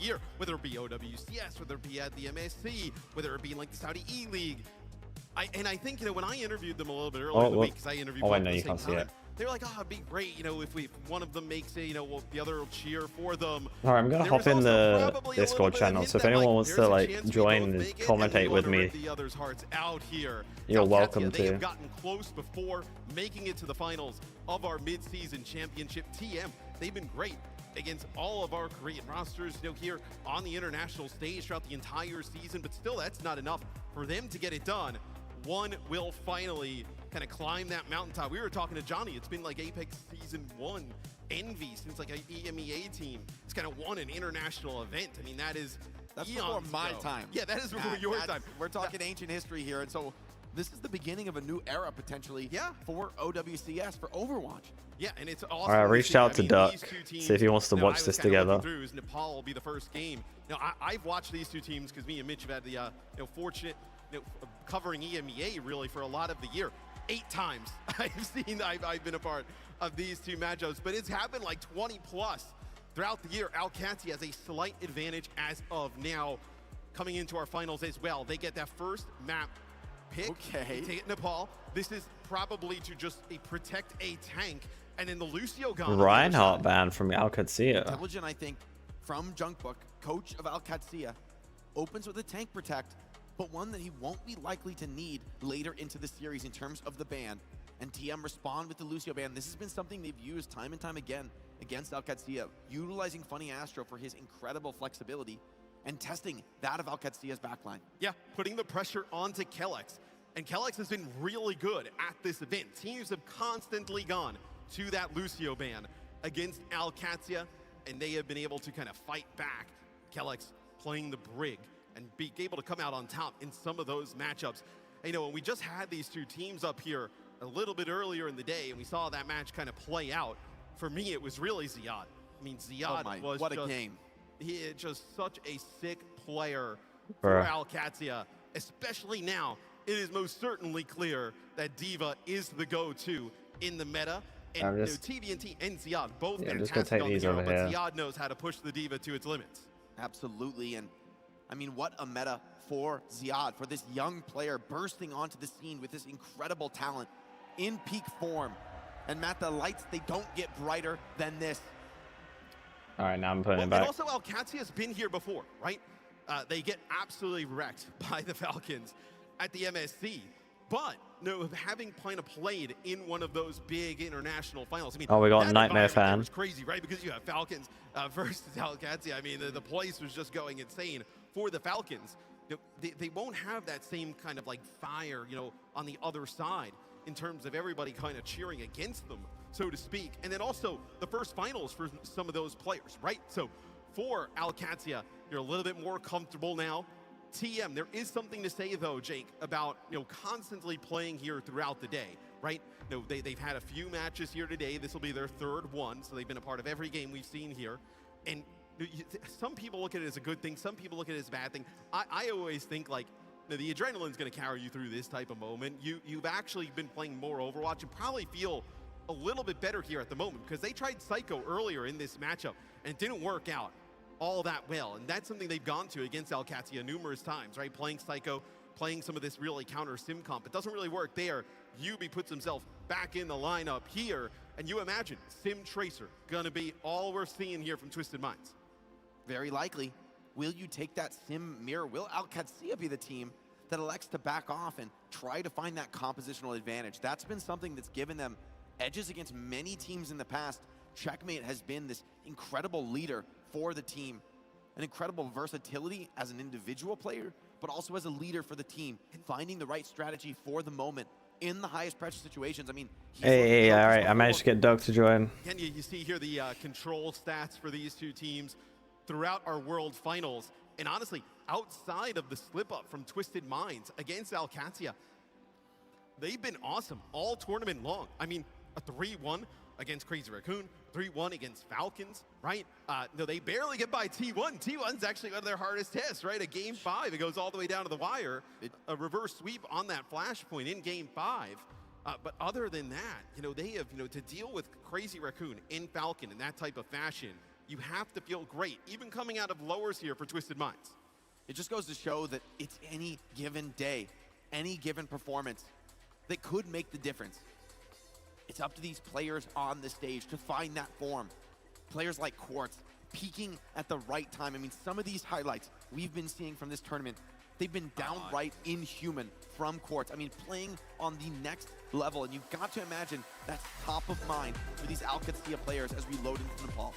year, whether it be OWCS, whether it be at the MSC, whether it be like the Saudi E-League. And I think, when I interviewed them a little bit earlier in the week, because I interviewed both at the same time, they were like, oh, it'd be great, if one of them makes it, the other will cheer for them. All right, I'm gonna hop in the Discord channel, so if anyone wants to join and commentate with me, you're welcome to. They have gotten close before making it to the finals of our mid-season championship. TM, they've been great against all of our Korean rosters, here on the international stage throughout the entire season, but still, that's not enough for them to get it done. One will finally kind of climb that mountaintop. We were talking to Johnny. It's been like Apex Season 1 envy since like an EMEA team. It's kind of won an international event. I mean, that's before my time. Yeah, that is before your time. We're talking ancient history here, and so this is the beginning of a new era potentially for OWCS, for Overwatch. Yeah, and it's awesome. All right, I reached out to Duck, see if he wants to watch this together. Nepal will be the first game. Now, I've watched these two teams because me and Mitch have had the fortunate covering EMEA really for a lot of the year. 8 times I've been a part of these two matchups, but it's happened like 20 plus throughout the year. Alcatia has a slight advantage as of now, coming into our finals as well. They get that first map pick. Okay. Take it Nepal. This is probably to just protect a tank, and then the Lucio gone. Reinhardt banned from Alcatia. Intelligent, I think, from Junkbook, coach of Alcatia, opens with a tank protect, but one that he won't be likely to need later into the series in terms of the ban. And TM respond with the Lucio ban. This has been something they've used time and time again against Alcatia, utilizing Funny Astro for his incredible flexibility and testing that of Alcatia's backline. Yeah, putting the pressure onto Kellex. And Kellex has been really good at this event. Teams have constantly gone to that Lucio ban against Alcatia, and they have been able to kind of fight back. Kellex playing the Brig and be able to come out on top in some of those matchups. And we just had these two teams up here a little bit earlier in the day, and we saw that match kind of play out. For me, it was really Ziad. I mean, Ziad was what a game. He is just such a sick player for Alcatia, especially now. It is most certainly clear that D.Va is the go-to in the meta. And TVNT and Ziad both fantastic on the hero, but Ziad knows how to push the D.Va to its limits. Absolutely, and I mean, what a meta for Ziad, for this young player bursting onto the scene with this incredible talent in peak form. And Matt, the lights, they don't get brighter than this. All right, now I'm putting it back. And also, Alcatia's been here before, right? They get absolutely wrecked by the Falcons at the MSC. But having kind of played in one of those big international finals, I mean, we got a Nightmare fan. It's crazy, right? Because you have Falcons versus Alcatia. I mean, the place was just going insane for the Falcons. They won't have that same kind of like fire, on the other side in terms of everybody kind of cheering against them, so to speak. And then also the first finals for some of those players, right? So for Alcatia, you're a little bit more comfortable now. TM, there is something to say though, Jake, about constantly playing here throughout the day, right? They've had a few matches here today. This will be their 3rd one, so they've been a part of every game we've seen here. And some people look at it as a good thing, some people look at it as a bad thing. I always think like the adrenaline's going to carry you through this type of moment. You've actually been playing more Overwatch and probably feel a little bit better here at the moment, because they tried Psycho earlier in this matchup and it didn't work out all that well, and that's something they've gone to against Alcatia numerous times, right? Playing Psycho, playing some of this really counter sim comp. It doesn't really work there. Yubi puts himself back in the lineup here, and you imagine Sim Tracer gonna be all we're seeing here from Twisted Minds. Very likely. Will you take that sim mirror? Will Alcatia be the team that elects to back off and try to find that compositional advantage? That's been something that's given them edges against many teams in the past. Checkmate has been this incredible leader for the team, an incredible versatility as an individual player, but also as a leader for the team, finding the right strategy for the moment in the highest pressure situations. I mean, hey, all right, I managed to get Doug to join. Again, you see here the control stats for these two teams throughout our World Finals, and honestly, outside of the slip up from Twisted Minds against Alcatia, they've been awesome all tournament long. I mean, a 3-1 against Crazy Raccoon, 3-1 against Falcons, right? No, they barely get by T1. T1's actually one of their hardest tests, right? A game 5, it goes all the way down to the wire. A reverse sweep on that flashpoint in game 5. But other than that, they have, to deal with Crazy Raccoon in Falcon in that type of fashion, you have to feel great, even coming out of lowers here for Twisted Minds. It just goes to show that it's any given day, any given performance that could make the difference. It's up to these players on the stage to find that form. Players like Quartz peaking at the right time. I mean, some of these highlights we've been seeing from this tournament, they've been downright inhuman from Quartz. I mean, playing on the next level, and you've got to imagine that's top of mind for these Alcatia players as we load into Nepal.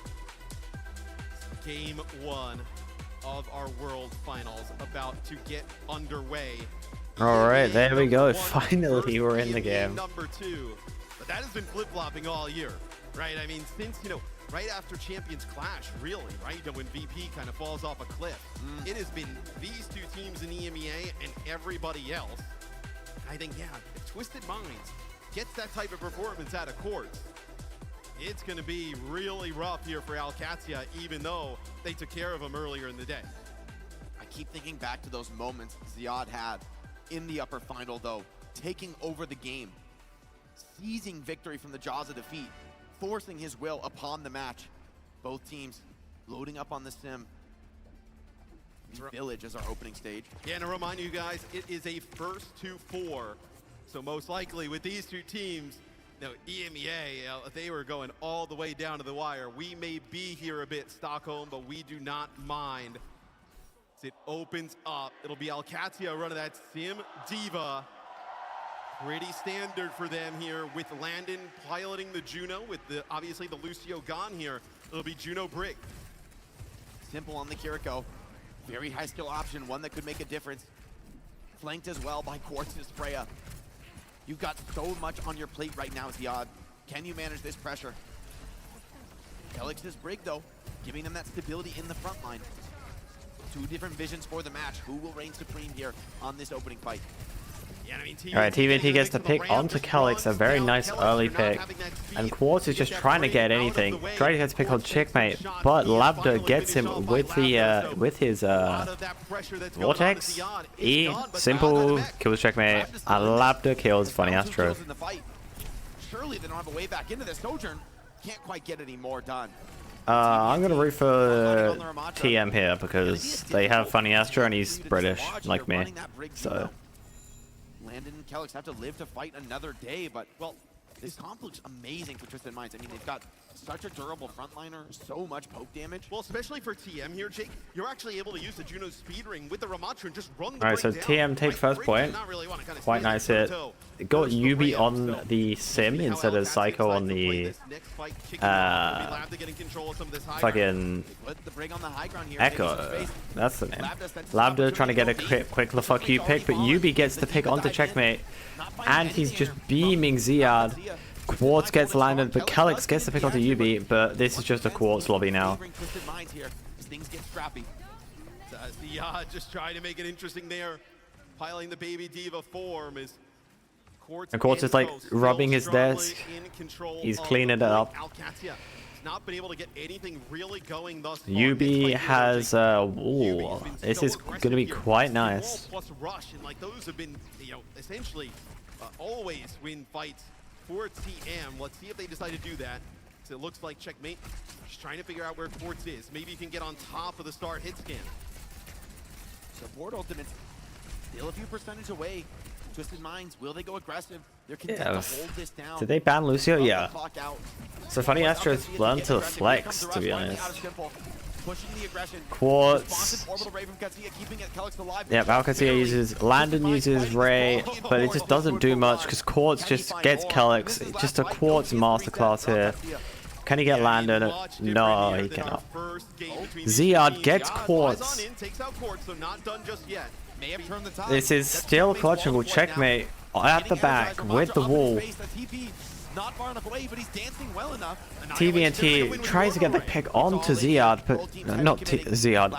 Game 1 of our World Finals about to get underway. All right, there we go. Finally, we're in the game. Number 2. But that has been flip-flopping all year, right? I mean, since, right after Champions Clash, really, right? When VP kind of falls off a cliff. It has been these two teams in EMEA and everybody else. I think, yeah, if Twisted Minds gets that type of performance out of Quartz, it's going to be really rough here for Alcatia, even though they took care of them earlier in the day. I keep thinking back to those moments Ziad had in the upper final, though, taking over the game, seizing victory from the jaws of defeat, forcing his will upon the match. Both teams loading up on the sim. Village as our opening stage. Yeah, and to remind you guys, it is a first to 4. So most likely with these two teams, EMEA, they were going all the way down to the wire. We may be here a bit, Stockholm, but we do not mind. As it opens up, it'll be Alcatia running that Sim Diva. Pretty standard for them here with Landon piloting the Juno, with obviously the Lucio gone here. It'll be Juno Brig. Simple on the Kiriko. Very high skill option, one that could make a difference. Flanked as well by Quartz's Freya. You've got so much on your plate right now, Ziad. Can you manage this pressure? Kelix's Brig, though, giving them that stability in the front line. Two different visions for the match. Who will reign supreme here on this opening fight? Yeah, I mean, Alright, TVNT gets the pick onto Kelix, a very nice early pick. And Quartz is just trying to get anything. Trying to get to pick on Checkmate, but Labda gets him with the his Vortex. E, simple, kills Checkmate, and Labda kills Funny Astro. Surely they don't have a way back into this. Sojourn can't quite get any more done. I'm gonna root for TM here because they have Funny Astro and he's British, like me. So Landon and Kelix have to live to fight another day, but, well, this comp looks amazing for Twisted Minds. I mean, they've got such a durable frontliner, so much poke damage. Well, especially for TM here, Jake, you're actually able to use the Juno speed ring with the Ramatra and just run the Alright, so TM takes first point. Quite nice hit. It got Yubi on the Sim instead of Psycho on the fucking Echo. That's the name. Labda trying to get a quick the fuck you pick, but Yubi gets the pick onto Checkmate, and he's just beaming Ziad. Quartz gets landed, but Kelix gets the pick onto Yubi, but this is just a Quartz lobby now. Ziad just trying to make it interesting there. Piling the baby diva form is Quartz. And Quartz is like rubbing his desk. He's cleaning it up. Not been able to get anything really going thus far. Yubi has ooh, this is gonna be quite nice. Plus rush, and like those have been, essentially always win fights for TM. Let's see if they decide to do that. So it looks like Checkmate just trying to figure out where Quartz is. Maybe he can get on top of the start hit scan. Support ultimate still a few percentage away. Twisted Minds, will they go aggressive? They're content to hold this down. Did they ban Lucio? Yeah. So Funny Astro's learned to flex, to be honest. Quartz. Yep, Alcatia uses, Landon uses Ray, but it just doesn't do much because Quartz just gets Kelix. It's just a Quartz masterclass here. Can he get Landon? No, he cannot. Ziad gets Quartz. This is still clutchable. Checkmate at the back with the wall. Not far enough away, but he's dancing well enough. TVNT tries to get the pick onto Ziad, but not Ziad,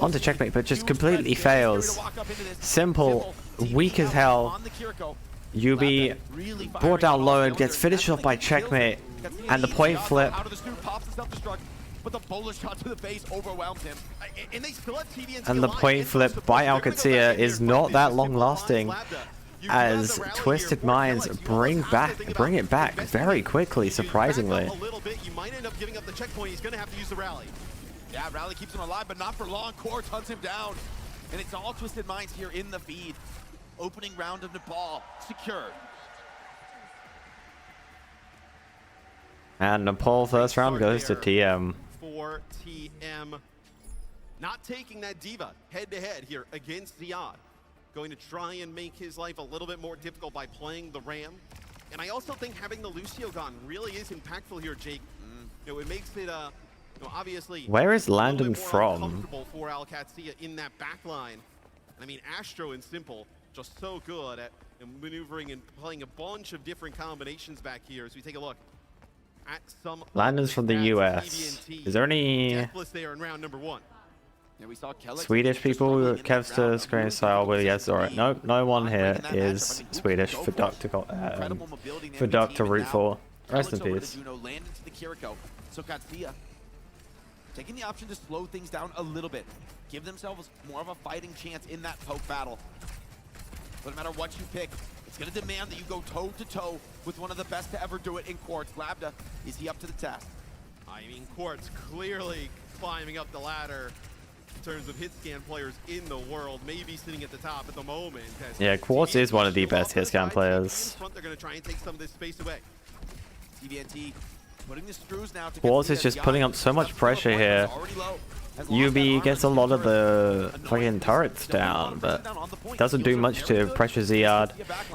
onto Checkmate, but just completely fails. Simple, weak as hell. Yubi brought down low and gets finished off by Checkmate, and the point flip. But the bullet shot to the face overwhelmed him. And the point flip by Alcatia is not that long lasting. as Twisted Minds bring it back very quickly, surprisingly. A little bit, you might end up giving up the checkpoint. He's going to have to use the rally. Yeah, rally keeps him alive, but not for long. Quartz hunts him down. And it's all Twisted Minds here in the feed. Opening round of Nepal, secured. And Nepal first round goes to TM. For TM. Not taking that Diva head-to-head here against Ziad. Going to try and make his life a little bit more difficult by playing the Ram. And I also think having the Lucio gone really is impactful here, Jake. You know, it makes it, obviously... Where is Landon a little bit more from? uncomfortable for Alcatzia in that back line. I mean, Astro and Simple just so good at maneuvering and playing a bunch of different combinations back here. As we take a look at some... Landon's from the US. Is there any there in round number 1. Yeah, we saw Swedish people? Kevster, screen style, well, yes, alright. No one here is Swedish for Duck to root for. Rest in peace. So Katsuya taking the option to slow things down a little bit, give themselves more of a fighting chance in that poke battle. But no matter what you pick, it's going to demand that you go toe-to-toe with one of the best to ever do it in Quartz. Labda, is he up to the task? I mean, Quartz clearly climbing up the ladder in terms of hit scan players in the world, maybe sitting at the top at the moment. Yeah, Quartz is one of the best hit scan players. They're going to try and take some of this space away. TVNT putting the screws now to Quartz is just putting up so much pressure here. UB gets a lot of the fucking turrets down, but doesn't do much to pressure Ziad.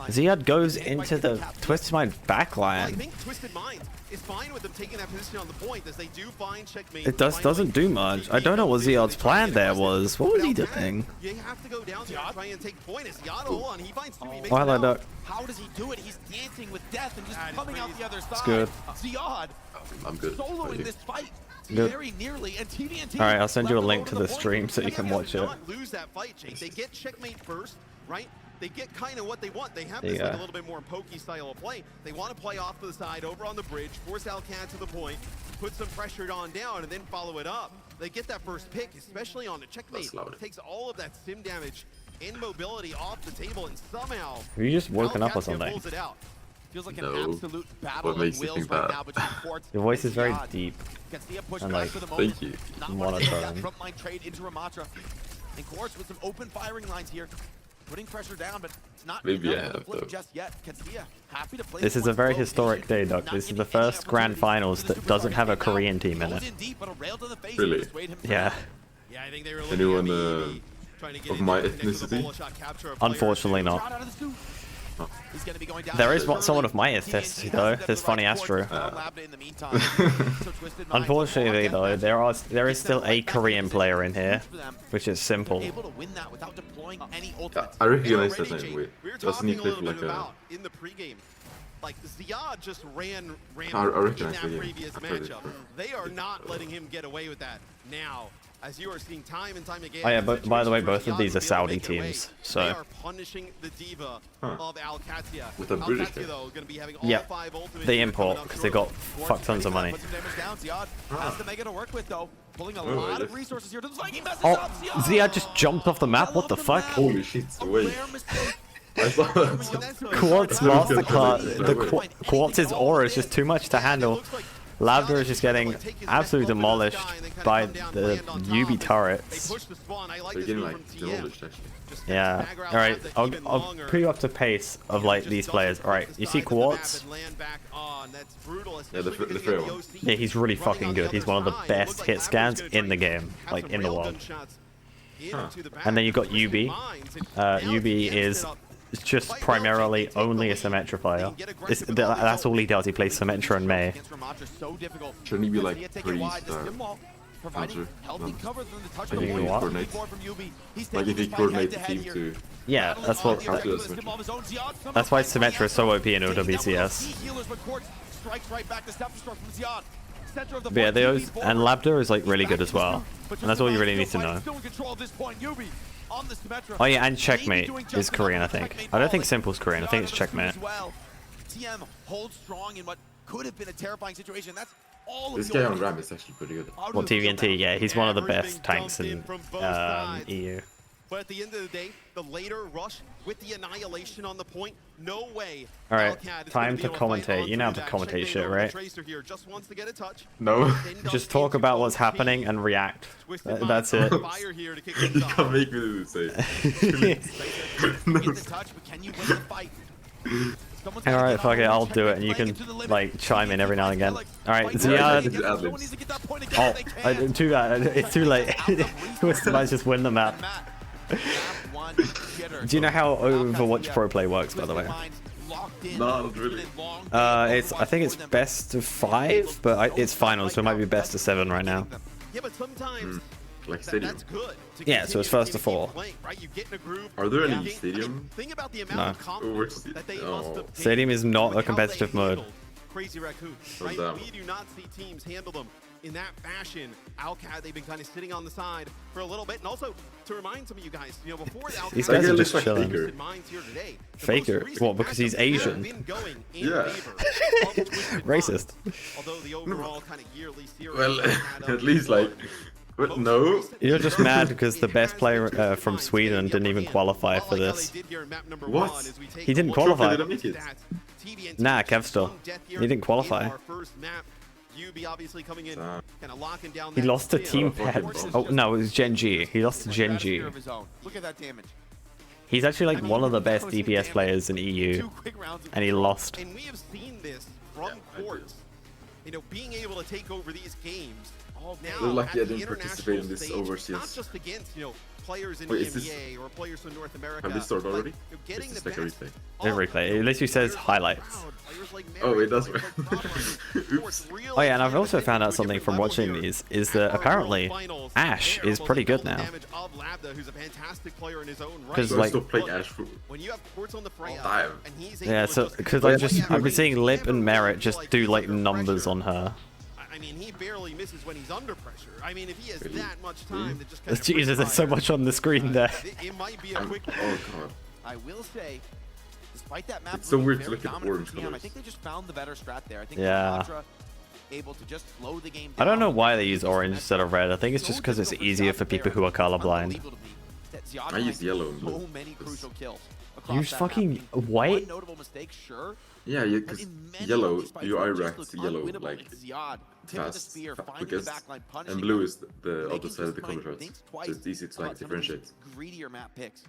Ziad goes into the Twisted Mind backline. I think Twisted Mind is fine with them taking that position on the point as they do find checkmate. It doesn't do much. I don't know what Ziad's plan there was. What was he doing? You have to go down there and try and take point. As Ziad, hold on, he finds two. How does he do it? He's dancing with death and just coming out the other side. It's good. Ziad, I'm good. soloing this fight. Good. Very nearly, and TVNT. Alright, I'll send you a link to the stream so you can watch it. Not lose that fight, Jake. They get checkmate first, right? They get kind of what they want. They have this like a little bit more pokey style of play. They want to play off to the side, over on the bridge, force Alcat to the point, put some pressure on down, and then follow it up. They get that first pick, especially on the checkmate. Takes all of that sim damage and mobility off the table, and somehow Have you just woken up or something? pulls it out. Feels like an absolute battle of wills right now between Quartz Your voice is very and Ziad. deep. And like, thank you. Monotone. Frontline trade into Ramatra. And Quartz with some open firing lines here, putting pressure down, but it's not Maybe enough I to have, flip though. just yet. Katsuya happy to play This is a very historic day, Doc. This is the first Grand Finals that doesn't have a Korean team in it. Really? Yeah. Yeah, I think they were Anyone of my ethnicity? Unfortunately not. There is someone of my ethnicity though. There's Funny Astro. Unfortunately though, there is still a Korean player in here, which is Simple. I recognize that name. Wait, doesn't he play for like a? In the pregame, like Ziad just ran I in recognize that the previous I've heard it matchup. before. They are not letting him get away with that now. As you are seeing time and time again. Oh yeah, but by the way, both of these are Saudi teams, they so. are punishing the diva of Alcatia. With a British Alcatia, though, going to be having all Yeah, 5 ultimates they coming import up because they shortly. got fuck tons of money. Has the Mega to work with though, pulling a lot of resources here. Oh, Ziad just jumped off the map. What the fuck? Holy shit! Wait. I saw that. Quartz masterclass. The Quartz's aura is just too much to handle. Labda is just getting absolutely demolished by the UB turrets. They're getting like demolished actually. Yeah. All right. I'll put you up to pace of like these players. All right. You see Quartz? Yeah, the free one. Yeah, he's really fucking good. He's one of the best hit scans in the game, like in the world. And then you've got UB. UB is just primarily only a Symmetra player. That's all he does. He plays Symmetra and Mei. Shouldn't he be like priest or counter? Like if he coordinates the team to. Yeah, that's what. That's why Symmetra is so OP in OWCS. But yeah, those and Labda is like really good as well, and that's all you really need to know. Oh yeah, and Checkmate is Korean, I think. I don't think Simple's Korean. I think it's Checkmate. TM holds strong in what could have been a terrifying situation. That's all This guy on Ram is actually pretty good. Well, TVNT, yeah, he's one of the best tanks in EU. But at the end of the day, the later rush with the annihilation on the point, no way. All right, time to commentate. You know how to commentate shit, right? Here just wants to get a touch. No. Just talk about what's happening and react. That's it. Fire here to kick You can't make me do the same. Alright, fuck it, I'll do it, and you can, like, chime in every now and again. Alright, Ziad. Oh, too bad, it's too late. Twisted might just win the map. Do you know how Overwatch Pro Play works, by the way? No, not really. I think it's best of 5, but it's finals, so it might be best of 7 right now. Yeah, but sometimes like stadium. that's good. Yeah, so it's first to 4. Are there any stadium? Think about the amount No. of confidence that they must have taken Stadium is not a with how competitive they mode. handled Crazy Raccoon, right? damn. We do not see teams handle them in that fashion. Alcat, they've been kind of sitting on the side for a little bit, and also to remind some of you guys, you know, before the These guys are just like chilling. Faker. Faker? Well, because he's Asian. Yeah. Racist. Although the overall kind of yearly series Well, had a- at least like, but no. You're just mad because the best player from Sweden didn't even qualify for this. What? He didn't qualify. Didn't make it. Nah, Kevstar. He didn't qualify. He lost to Team Pet. Oh, no, it was Gen G. He lost to Gen G. Look at that damage. He's actually like one of the best DPS players in EU, and he lost. And we have seen this from Quartz. You know, being able to take over these games. Now, We're lucky I at the didn't participate in international this stage, overseas. not just against, you know, players in Wait, is EMEA or players from North America. Have they started already? Like, getting Is the this like a best replay? A replay. It literally says highlights. Oh, it does. Oops. Oh yeah, and I've also found out something from watching these, is that apparently Ash is pretty good now. Because So I like, still play Ash for When you have Quartz on the Freya, time. and he's yeah, able so to because I've been seeing Lip and Merit just do like numbers on her. I mean, he barely misses when he's under pressure. I mean, if he has that much time to just kind of Jesus, there's so much on the screen there. it might be a quick. Oh god. I will say, despite that map It's so being weird to very look at dominant orange for TM, I colors. think they just found the better strat there. I think Yeah. Contra able to just slow the game I don't down. know why they use orange instead of red. I think it's just because it's easier for people who are colorblind. Unbelievable to me that Ziad I use finds yellow and so blue. many crucial kills Use across that fucking map. white? One notable mistake, sure. Yeah, yeah, But because in many yellow, of these fights, you it just IRACT looks yellow unwinnable like against Ziad. Tip of the fast, spear, finding the quickest, backline, punishing and blue them, is the making other side of the Twist color mind shots. think So twice it's easy to like about some of these differentiate. greedier map picks.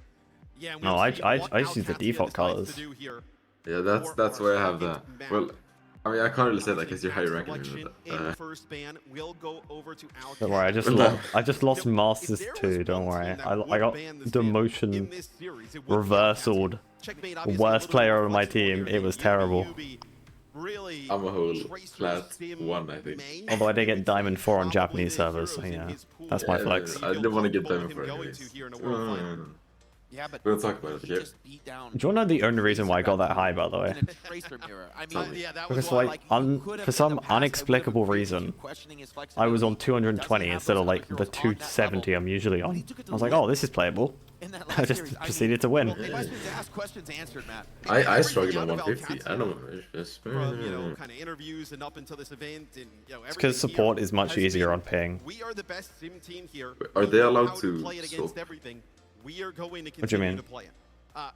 Yeah, and No, we'll I see what just use the Alcatia default decides colors. to do here. Yeah, that's why I have that. Well, I mean, I can't really say that because you're higher ranking Selection than in that. first ban will go over to Alcatia. Don't worry, I just lost Masters 2. Don't worry, I got demotion reversaled. Worst player on my team. It was terrible. I'm a whole flat 1, I think. Although I did get Diamond 4 on Japanese servers, so yeah, that's my flex. I didn't want to get Diamond 4 anyways. Yeah, but We'll talk about it, okay? just beat down Do you want to know the only reason why I got that high, by the way? in a tracer mirror. I mean, Yeah, that Because was like, for some inexplicable reason, I was on 220 instead of like the 270 I'm usually on. I was like, oh, this is playable. I just proceeded to win. Questions answered, Matt. I struggled on 150. I don't know. It's from, you know, kind of interviews and up until this event, and you know, It's because everything support here is much has easier been, on ping. We are the best sim team here. Are We they know allowed how to play it against swap? everything? We are going to What do you continue mean? to play it.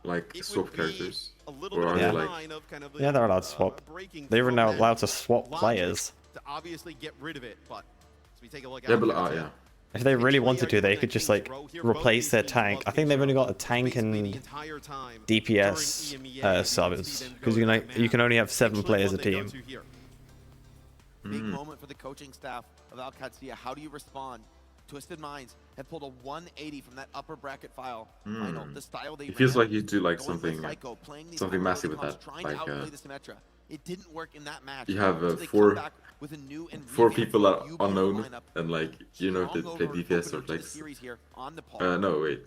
Like, It swap would be characters? a little Or bit are of they a like... line of kind of Yeah, they're allowed to swap. breaking They're even through now that allowed to swap logic players. to obviously get rid of it, but as we take a look Yeah, at but, it, yeah. If they really wanted to, they could just like replace their tank. I think they've only got a tank and DPS subs, because you can only have 7 players a team. Big moment for the coaching staff of Alcatia. How do you respond? Twisted Minds have pulled a 180 from that upper bracket final. The style they It feels ran, like you do like going something, for Psycho, playing these something high massive with comps, that. trying Like, to outplay the Symmetra. It didn't work in that match. you have So they come four back with a new and four revamped people that UB are unknown, lineup. and like, you know, if they Strong play over DPS opener or to the like... series here on the par. no, wait.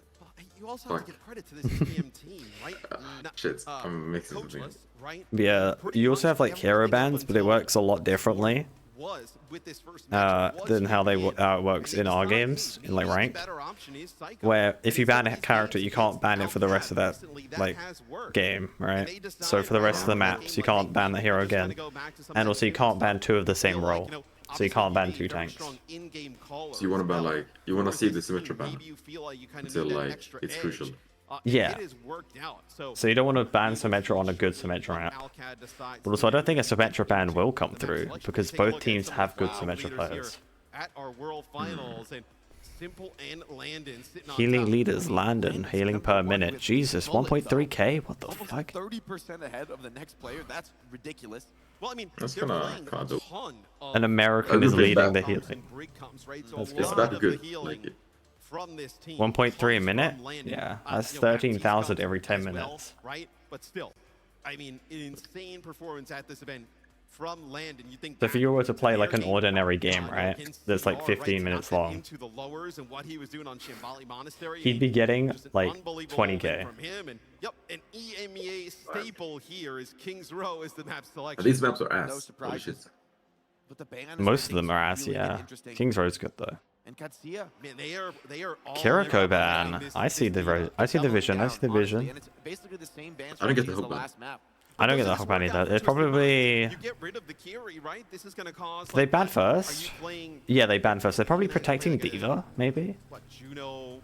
You also have to Fuck. give credit to this TM team, right? Shit, I'm mixing something. Coachless, right? Yeah, you also have like hero bands, but it works a lot differently Was with this first match, was than how they Vivian. it works And in our it's not games easy. in like The ranked. better option is Psycho. Where if you ban a And character, these you can't games ban it for the rest of that consistently, that like has worked. game, And right? they decide, So for the rest of the well, maps, you game like can't ban the hero we're just gonna again, go back to some and also you that can't ban 2 of the feel same like, role. you know, So you can't ban 2 tanks. So you want to ban like you want to see the Symmetra ban until like it's crucial. Yeah. So you don't want to ban Symmetra on a good Symmetra map. But also I don't think a Symmetra ban will come through because both teams have good Symmetra players. At our World Finals, and Simple and Landon sitting on Healing top. leaders, Landon, healing per minute. Jesus, 1.3k? What the Almost fuck? 30% ahead of the next player. That's ridiculous. Well, I mean, That's they're kinda playing a dope. ton of An American A is little bit leading bad. the healing. So That's a good. lot That of good. the healing Like it. from this team 1.3 a comes minute? from Landon. Yeah, that's you know, Baptiste 13,000 comes every 10 as well, minutes. right? But still, I mean, an insane performance at this event from Landon. You think So if back you were to play their like an game, ordinary game, no, right? against That's like CR, 15 right, minutes to knock it long. into the lowers and what he was doing on Shambali Monastery. He'd be getting Just an like unbelievable 20k. moment from him. And yep, an EMEA staple here is King's Row is the map selection. These maps are No ass. Holy shit. surprises. But the ban is Most of where them are things ass, really get yeah. interesting. King's Road's good though. And Katsuya. Man, they are all Kiriko in ban. on this- I see this the team. I see the Doubling vision. I down, see the honestly, vision. and it's basically the same ban I don't get strategy the as hook ban. last map. I don't get Does the this hook work ban out either. for It's Twisted probably You get rid of the Kiri, right? This is going to cause. they like, banned are you first. playing Yeah, they banned first. They're probably protecting Diva, maybe. what Juno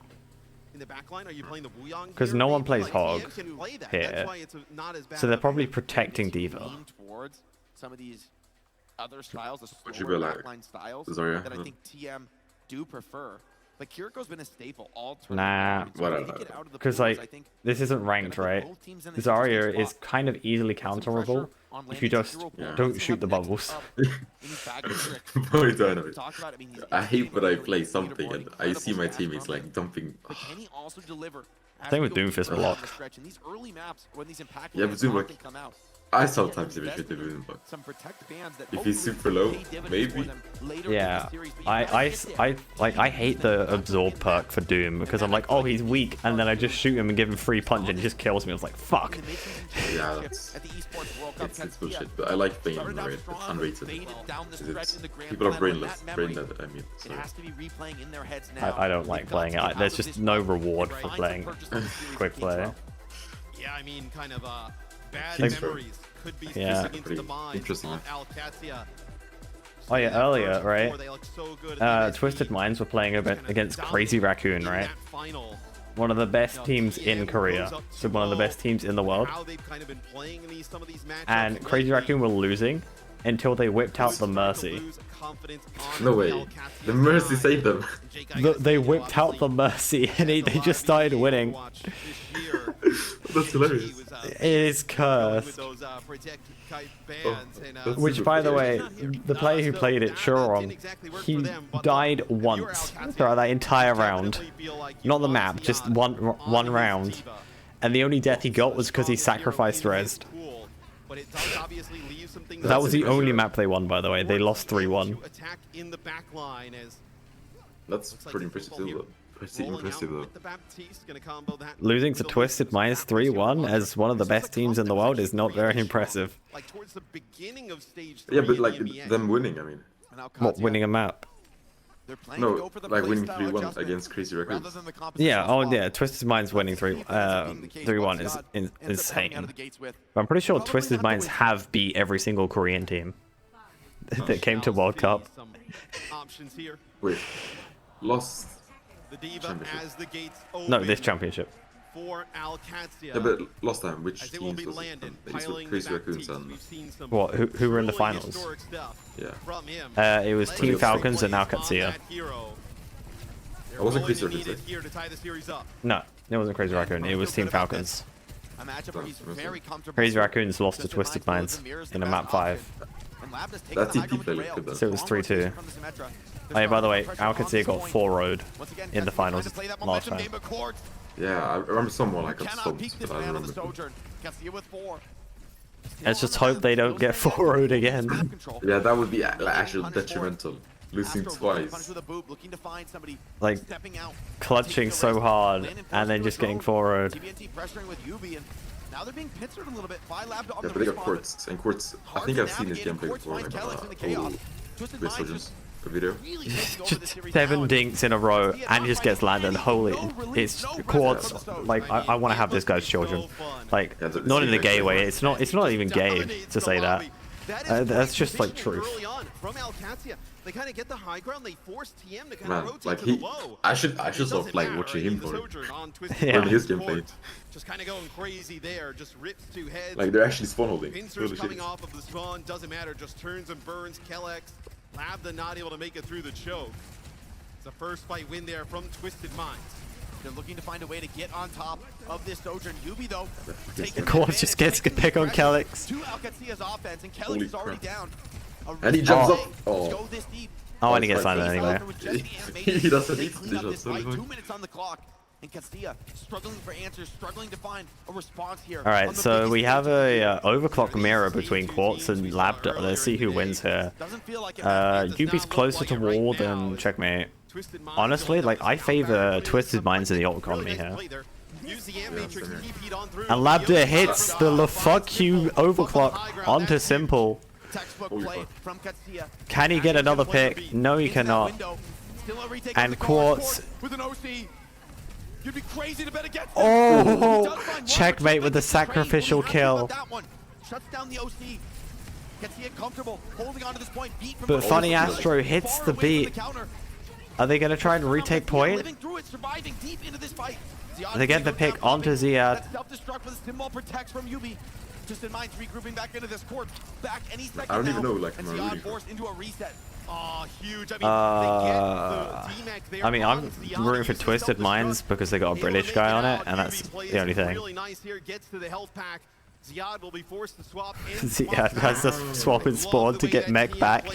in the back line? Are you playing the Wuyong? 'Cause here, no one maybe? plays Like, Hog TM can play that. here. That's why it's not as bad So they're of a probably ban. protecting Diva. Lean towards some of these other styles, the Would you slower go like backline styles Zarya? that I think TM do prefer. But Kiriko's been a staple all Nah. tournament. So Whatever. if they get out of the Because pools, like I think this isn't gonna ranked, put right? both teams in an Zarya interesting is spot. kind of easily Put some counterable pressure on if you Landon's just hero pool. don't Does shoot have the next bubbles. up in his bag of tricks. Boy, do I know it. Talk about it. I mean, he's I hate when I really play good something leaderboard, and I see my incredible stats teammates from like him. dumping. But can he also deliver? as Same we with go Doomfist deeper down block. the stretch? And these early maps, when these impactful Yeah, but events Zoom, often like, come out, I he sometimes has even shoot the invested Doom, but some protect bans that if he's hopefully super low, pay dividends maybe. for them later in the Yeah, series, but you gotta get there. I hate the absorb perk for Doom because I'm like, oh, he's weak, and then I just shoot him and give him free punch and he just kills me. I was like, fuck. In the making of Yeah, championship that's- at the Esports World Cup, It's Katsuya bullshit. But I like playing started out unrated, strong, unrated. faded down the 'Cause stretch it's- in the grand people are final, and brainless. that memory, Brainless, I mean. it So. has to be replaying in their heads now. I don't like They've got playing to it. get There's out of just this no rut. reward They for find playing some purchase of the series quick with King's play. Row. Yeah, I mean, kind of bad Thanks, bro. memories could be Yeah. fizzing into the Pretty minds interesting. of Alcatia. Oh yeah, earlier, right? They look so good at the Twisted MSP. Minds were playing against Crazy Raccoon, In right? that final. One of the best teams in Korea. So one of the best teams in the world. How they've kind of been playing in some of these matchups And Crazy lately. Raccoon were losing until they whipped out the Mercy. No way. The Mercy saved them. They whipped out the Mercy and they just started winning. That's hilarious. It is cursed. Which, by the way, the player who played it, Shuron, he died once throughout that entire round. Not the map, just one round. And the only death he got was because he sacrificed Rest. That was the only map they won, by the way. They lost 3-1. That's pretty impressive though. Pretty impressive though. Losing to Twisted minus 3-1 as one of the best teams in the world is not very impressive. Yeah, but like them winning, I mean. What, winning a map? No, like winning 3-1 against Crazy Raccoons. Yeah, oh yeah, Twisted Minds winning 3-1 is insane. But I'm pretty sure Twisted Minds have beat every single Korean team that came to World Cup. Wait, lost. No, this championship. Yeah, but last time, which teams was it? It was Crazy Raccoons and... What, who were in the finals? Yeah. It was Team Falcons and now Katsuya. I wasn't Crazy Raccoons. No, it wasn't Crazy Raccoon, it was Team Falcons. A matchup where he's very comfortable. Crazy Raccoons lost to Twisted Minds in a map 5. That TP play looked good though. So it was 3-2. Oh yeah, by the way, Alcatia got 4-0'd in the finals last time. Yeah, I remember someone like got stumped, but I don't remember. Let's just hope they don't get 4-0'd again. Yeah, that would be like, actually detrimental. Losing twice. Like, clutching so hard and then just getting 4-0'd. Now they're being pincered a little bit. Yeah, but they got Quartz, and Quartz, I think I've seen his gameplay before, Resurgence, a video. Just 7 dinks in a row and just gets landed. Holy, it's Quartz. Like, I want to have this guy's children. Like, not in the gay way. It's not even gay to say that. That's just like truth. Early on from Alcatia, they kind of get the high ground. They force TM to kind Man, of rotate like to he, the low. I should stop like watching him for his gameplay. Just kind of going crazy there. Just rips two heads. Like they're actually spawn holding. Pincers coming off of the spawn. Doesn't matter. Just turns and burns. Kellex, Labda not able to make it through the choke. It's a first fight win there from Twisted Minds. They're looking to find a way to get on top of this Sojourn. Yubi, though, Quartz just gets a pick on Kellex. To Alcacia's offense, and Kellex is already down. And he jumps up. Go this deep. Oh, and he gets landed anyway. He doesn't need to. 2 minutes on the clock. And Castilla struggling for answers, struggling to find a response here. All right, so we have a overclock mirror between Quartz and Labda. Let's see who wins here. Yubi's closer to wall than Checkmate. Honestly, like, I favor Twisted Minds in the ult economy here. And Labda hits the fuck you overclock onto Simple. Can he get another pick? No, he cannot. And Quartz. Oh, Checkmate with the sacrificial kill. But Funny Astro hits the beat. Are they going to try and retake point? They get the pick onto Ziad. I don't even know, like, huge. I mean, I'm rooting for Twisted Minds because they got a British guy on it, and that's the only thing. Really nice here, gets to the health pack. Ziad will be forced to swap in. Ziad has to swap in spawn to get mech back. Yeah,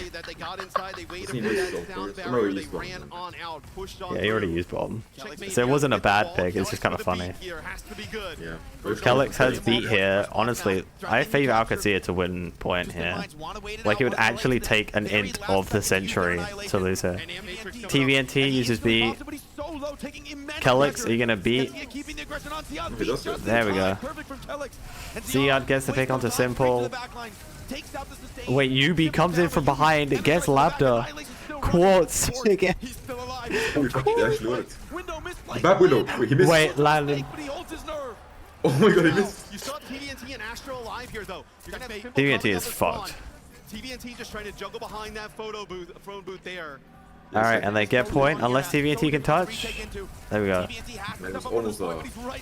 he already used bomb. So it wasn't a bad pick, it's just kind of funny. Yeah. Kellex has beat here. Honestly, I favor Alcatia to win point here. Like, it would actually take an int of the century to lose here. TVNT uses beat. Kellex, are you gonna beat? There we go. Ziad gets the pick onto Simple. Wait, Yubi comes in from behind. It gets Labda. Quartz again. Holy fuck, it actually worked. Bad window. Wait, he missed. Wait, landed. Oh my god, he missed. You saw TVNT and Astro alive here, though. TVNT is fucked. TVNT just trying to juggle behind that phone booth there. Alright, and they get point unless TVNT can touch. There we go. Man, it was almost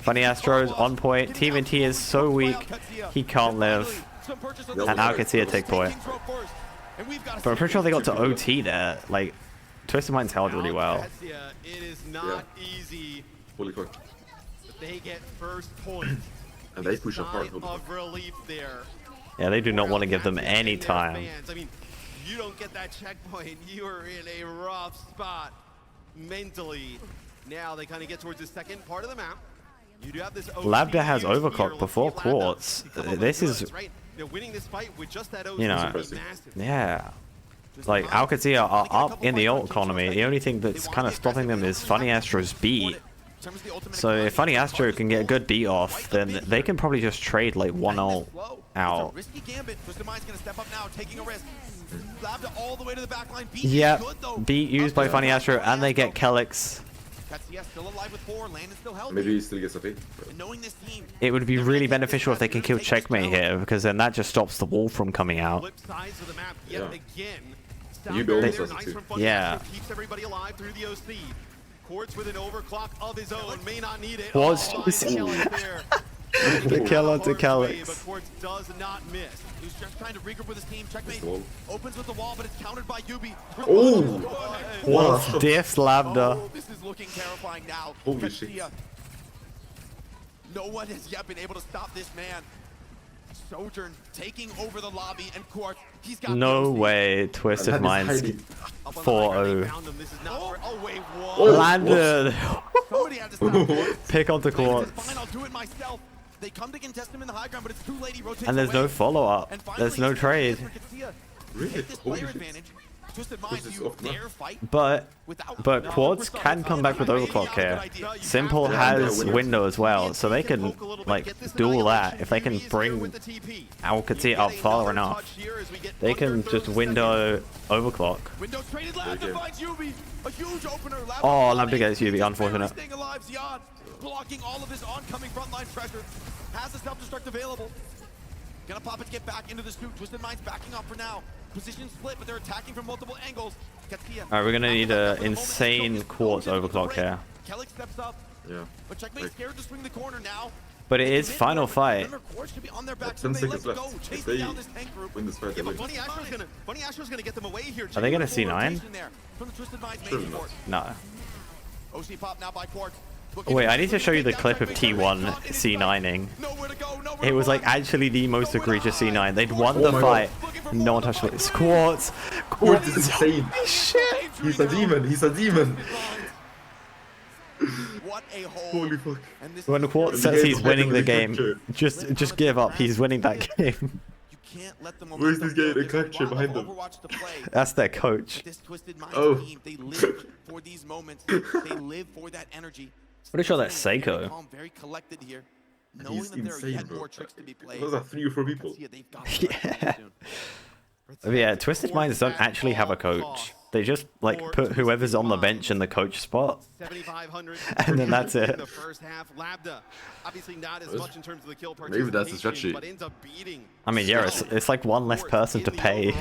Funny Astro's on point. TVNT is so weak, he can't live. And Alcatia take point. But I'm pretty sure they got to OT there. Like, Twisted Minds held really well. It is not easy. Holy fuck. They get first point. And they push up hard. Of relief there. Yeah, they do not want to give them any time. I mean, you don't get that checkpoint, you are in a rough spot mentally. Now they kind of get towards the second part of the map. You do have this Labda has overclock before Quartz. This is, winning this fight with just that, you know, yeah. Like, Alcatia are up in the ult economy. The only thing that's kind of stopping them is Funny Astro's beat. So if Funny Astro can get a good beat off, then they can probably just trade like one ult out. Yeah, beat used by Funny Astro, and they get Kellex. Maybe he still gets a pick. It would be really beneficial if they can kill Checkmate here, because then that just stops the wall from coming out. Yeah. You build this too. Yeah. Keeps everybody alive through the OC. Quartz with an overclock of his own, may not need it. Quartz the kill onto Kellex. But Quartz does not miss. He's just trying to regroup with his team. Checkmate opens with the wall, but it's countered by Yubi. Oh! Quartz diffs Labda. Oh, this is looking terrifying now. Holy shit. No one has yet been able to stop this man. Sojourn taking over the lobby, and Quartz, he's got no way, Twisted Minds 4-0. Landed. Pick onto Quartz. Fine, I'll do it myself. They come to contest him in the high ground, but it's too late. He rotates And there's no follow-up. There's no trade. Really? Holy shit. But Quartz can come back with overclock here. Simple has window as well, so they can like duel that. If they can bring Alcatia up far enough, they can just window overclock. Oh, Labda gets Yubi, unfortunate. Blocking all of his oncoming frontline pressure. Has the self-destruct available. Gonna pop it to get back into the suit. Twisted Mind's backing off for now. Position split, but they're attacking from multiple angles. Alright, we're gonna need an insane quartz overclock here. Kellic steps up. Yeah. But Checkmate's scared to swing the corner now. But it is final fight. 10 seconds left. If they win this fight, they win. Funny Astro's gonna get them away here. Are they gonna C9? Surely not. No. OC pop now by Quartz. Wait, I need to show you the clip of T1 C9ing. It was like actually the most egregious C9. They'd won the fight. No one touched it. It's Quartz. Quartz is insane. Shit. He's a demon. He's a demon. What a hole. Holy fuck. When Quartz says he's winning the game, just give up. He's winning that game. Where's this guy in a capture behind them? That's their coach. Oh. They live for these moments. They live for that energy. Pretty sure that's Seiko. Very collected here. He's Knowing that there are insane, yet bro. more tricks to be played. Those are 3 or 4 people. Yeah. Yeah, Twisted Minds don't actually have a coach. They just like put whoever's on the bench in the coach spot, and then that's it. The first half, Labda, obviously not as much in terms of the kill Maybe that's the strategy. but ends up beating. I mean, yeah, it's like one less person to pay.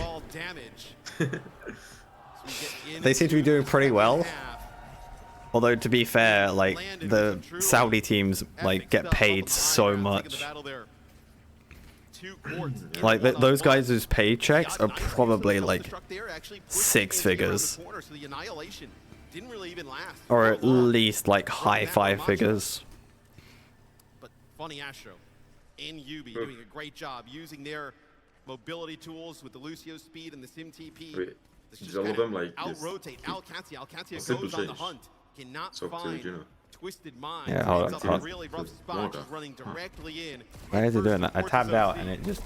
They seem to be doing pretty well. Although to be fair, like the Saudi teams like get paid so much. Like those guys' paychecks are probably like 6 figures, or at least like high 5 figures. But Funny Astro and Yubi doing a great job using their mobility tools with the Lucio speed and the Sim TP. Wait, did all of them like out-rotate Alcatia. Alcatia simple goes on the change. hunt. Cannot So find Gino. Twisted Mind. Yeah, hold Ends on, up in hold a on. really rough spot, just running directly in. Why is it doing that? I tabbed out and it just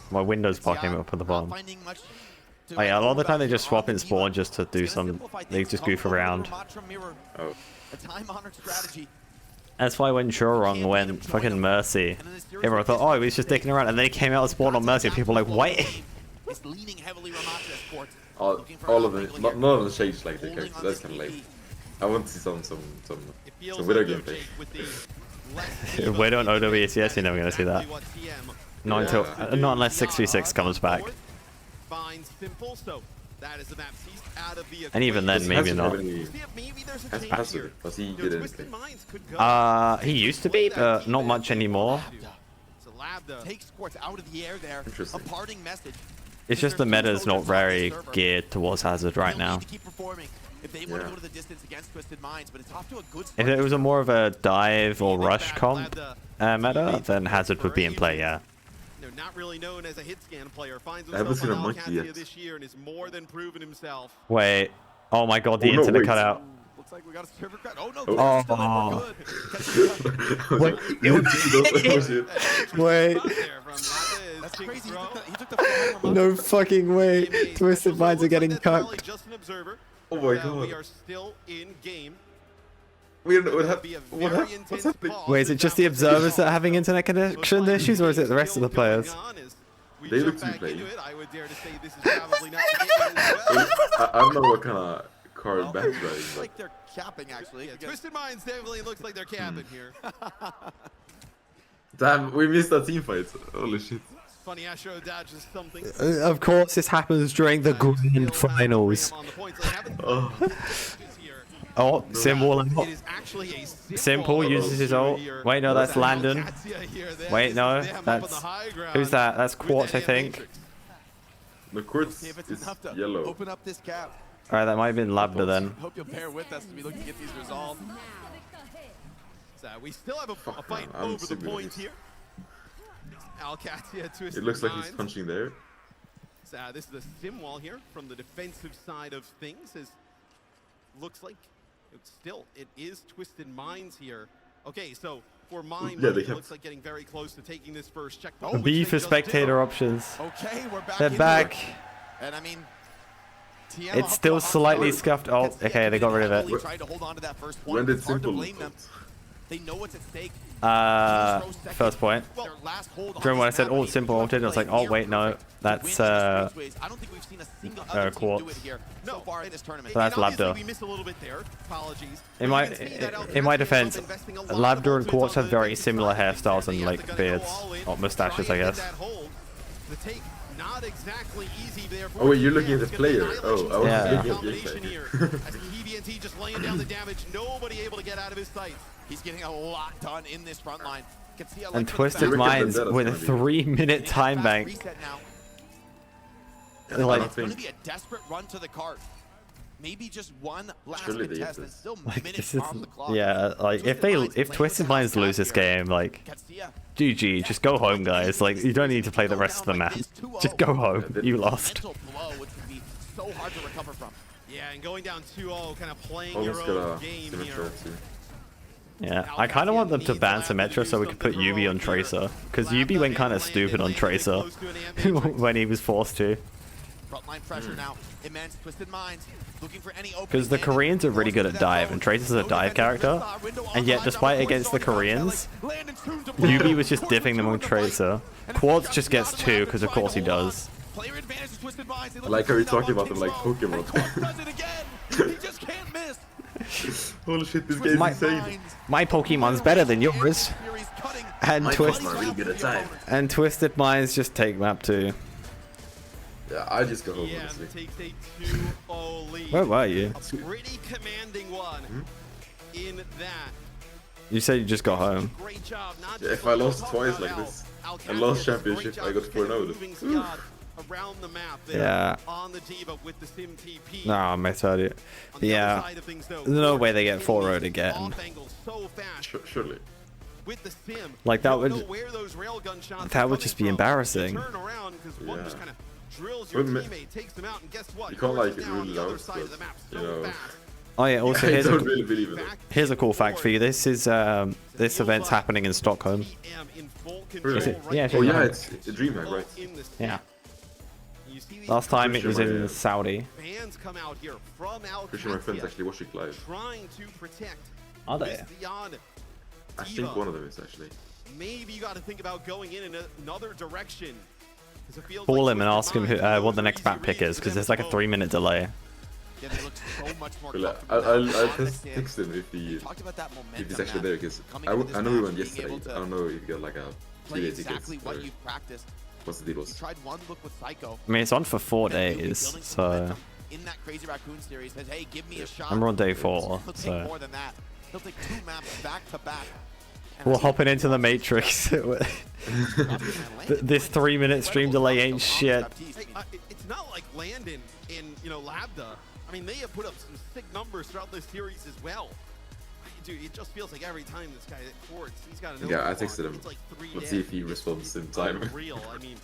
my Windows bar came up at the bottom. Oh yeah, a lot of the time they just swap in spawn just to do some. They just goof around. Oh. That's why when Chorong went fucking Mercy, everyone thought, oh, he was just dicking around, and then he came out and spawned on Mercy, and people were like, wait. All of them, none of them changed like the characters. That's kind of lame. I want to see some Widow gameplay. Widow on OWS, yes, you're never gonna see that. Not until, not unless 6v6 comes back. And even then, maybe not. Was he good at anything? He used to be, but not much anymore. Interesting. It's just the meta's not very geared towards Hazard right now. If it was a more of a dive or rush comp meta, then Hazard would be in play, yeah. Not really known as a hit scan player, finds I haven't seen a himself on monkey yet. Alcatia this year and is more than proven himself. Wait. Oh my god, the Oh, no, internet wait. cut out. Looks like we got a server crash. Oh no, Oh. we're good. Wait. That's crazy. He took the fall. No fucking way. Twisted Minds are getting cucked. Just an observer. Oh my god. We are still in game. What What's happening? Wait, is it just the observers that are having internet connection issues, or is it the rest of the players? They look to be playing. I would dare to say this is probably not the I don't know what kind of card backdragging, but Like they're capping actually. Yeah, Twisted Minds definitely looks like they're capping here. damn, we missed that team fight. Holy shit. Funny Astro dodges something. Of course, this happens during the Grand Finals. Oh. Oh, Symbol and It is actually a Simple uses his ult. Wait, no, that's Landon. Wait, no, that's who's that? That's Quartz, I think. The quartz See if it's is enough to yellow. open up this cap. All right, that might have been Labda then. Hope you'll bear with us as we look to get these resolved. So we still have a fight I'm over the super point nervous. here. Alcatia Twisted It looks like he's Minds. punching there. So, this is the sim wall here from the defensive side of things. Looks like still it is Twisted Minds here. Okay, so for my Yeah, money, they it have- looks like getting very close to taking this first checkpoint. B which for they just spectator did. options. Okay, we're back. They're into back. it. And I mean, TM It's off still the hot slightly start. scuffed. Oh, Gets the okay, they got rid of it. heavily tried to hold on to that first point. When did It's hard to Simple blame them. They know what's at stake. First point. Their last hold on Remember when I this said, map, oh, they Simple have to ulted? I was like, play oh, wait, no. near perfect to That's, win these raceways. I don't think we've seen a single other team do Quartz. it here so far in this tournament. So that's And obviously Labda. we missed a little bit there. Apologies. In But my you can see that in my Alcatia defense, is investing a lot of Labda and ults Quartz on have the very defensive similar side of things hairstyles there. and They have like to kinda go beards all in, or mustaches, try I and get guess. that hold. The take not exactly easy there. Oh wait, you're looking at the player. Oh, I was Yeah. looking at the combination inside. here. As TVNT just laying down the damage, nobody able to get out of his sight. He's getting a lot done in this front line. Can see And Twisted Minds with a 3-minute time bank. Like, Like, it's going to be a desperate run to the cart. Maybe just one last Surely they contest get and this. still like minutes this is, on the clock. yeah, like if Twisted Minds lose this game, like Katsia, GG, just go home, guys. Like you don't need to play the rest of the map. Just go home. You lost. mental blow, which would be so hard to recover from. Yeah, and going down 2-0, kind of playing Almost your got own a game symmetry here. too. Yeah, I kind of want them to ban Symmetra so we could put Yubi on Tracer, because Yubi went kind of stupid on Tracer when he was forced to. Frontline pressure now. Immense Twisted Minds looking for any opening. Because the Koreans are really good at dive, and Tracer's a dive character, and yet despite against the Koreans, Yubi was just dipping them on Tracer. Quartz just gets 2, because of course he does. Player advantage to Twisted Minds. I like how you're talking about them like Pokemon. Does it again. He just can't miss. Holy shit, this game's insane. My Pokemon's better than yours. And really good at time. And Twisted Minds just take map 2. Yeah, I just got home Yeah, honestly. takes a 2-0 lead. Where were you? A pretty commanding one in that. You said you just got home. Great job. Not Yeah, just if I lost talk twice about like this, Alcatraz, and lost great championship, job I got just kind of 4-0. moving Siad around the map there Yeah. on the Diva with the Sim TP. Nah, I heard it. On the Yeah. other side of things, though, There's no way they get Quartz 4-0'd again. off angle so fast Surely. with the Sim. Like, that You don't would- know where those railgun shots that are would coming just be from. embarrassing. You turn around because one Yeah. just kind of drills your But teammate, takes them out, and guess what? You can't, Yours like, is now on rule the it other out, side of the but, map you so know. fast. Oh yeah, also I here's don't a, really believe it. here's a cool fact for you. This is this event's happening in Stockholm. PM in full Really? control right Yeah, now. Oh Yeah. yeah, it's a DreamHack, right? In the Yeah. You see these Last time it was Pretty sure in my, Saudi. fans come out here from Pretty sure my friend's Alcatraz actually watching live. trying to protect Are they? this Beyond I think Diva. one of them is actually. Maybe you got to think about going in another direction. 'Cause it feels Call like him and ask him who, Twisted what the Minds next map easy pick is, reads because for there's them like a to 3-minute delay. Yeah, they look so much more Well, comfortable I'll now. Understand. text him if he Talked about that momentum, if he's actually man. there because Coming I into this know he match, went being yesterday. able to I don't know if he got like a play 3-day tickets exactly or what you've practiced. what's the deal You was. tried one look with Psycho. I mean, it's on for 4 days, Building some so momentum in that Crazy Raccoon series says, hey, give me a shot. I'm on day 4, He'll take so more than that. He'll take 2 maps back to back. And we're I think hopping into the Matrix. This 3-minute stream delay ain't shit. Hey, it's not like Landon in Labda. I mean, they have put up some sick numbers throughout this series as well. Dude, it just feels like every time this guy Quartz, he's got an Yeah, I overclock. texted him. It's like 3 Let's days. see if he responds in time. Unreal. I mean,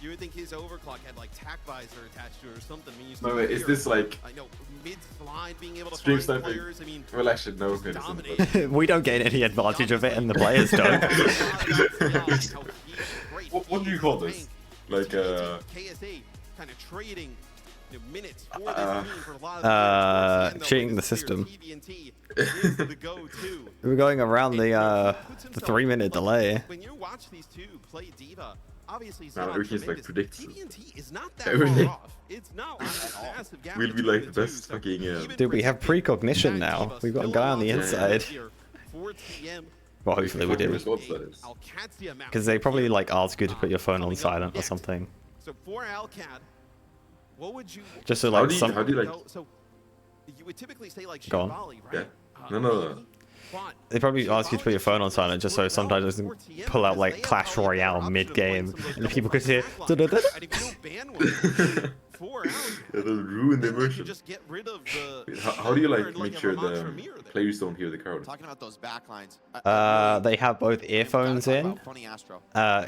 you would think his overclock had like tack visor attached to it or something. I mean, you No, still wait, is hear, this like I know mid-slide being able to stream find sniping? players. I mean, Well, actually, no, just kind of dominating. but We don't gain any advantage of it, and the players don't. What do you call this? Like, KSA kind of trading minutes for this team for a lot of the cheating the system. TVNT is the go-to. We're going around the 3-minute delay. When you watch these two play Diva, obviously it's No, not everything's, like, tremendous. predictable. TVNT is not that Everything. far off. It's not like a massive gap we'll be between like the best two, so fucking. even Dude, we have protecting precognition that now. Diva We've got a still guy on the allows them inside. here for TM. Well, hopefully we do. Response, that is. Alcatrazia map Because they probably here. like ask you to put your phone on Coming up silent or next. something. So for Alcad, what would you Just so How like do you- some. how do you like? So you would typically say like Go on. Shambali, Yeah. right? No. But They probably ask you to put your phone on silent just so sometimes it doesn't pull out like Clash Royale mid-game and people could hear. And if you don't ban one, 4 out. It'll ruin the then you immersion. just get rid of the. How do you like and, make a sure Ramontra the mirror there. players don't hear the crowd? Talking about those backlines. They have both earphones in. Funny Astro.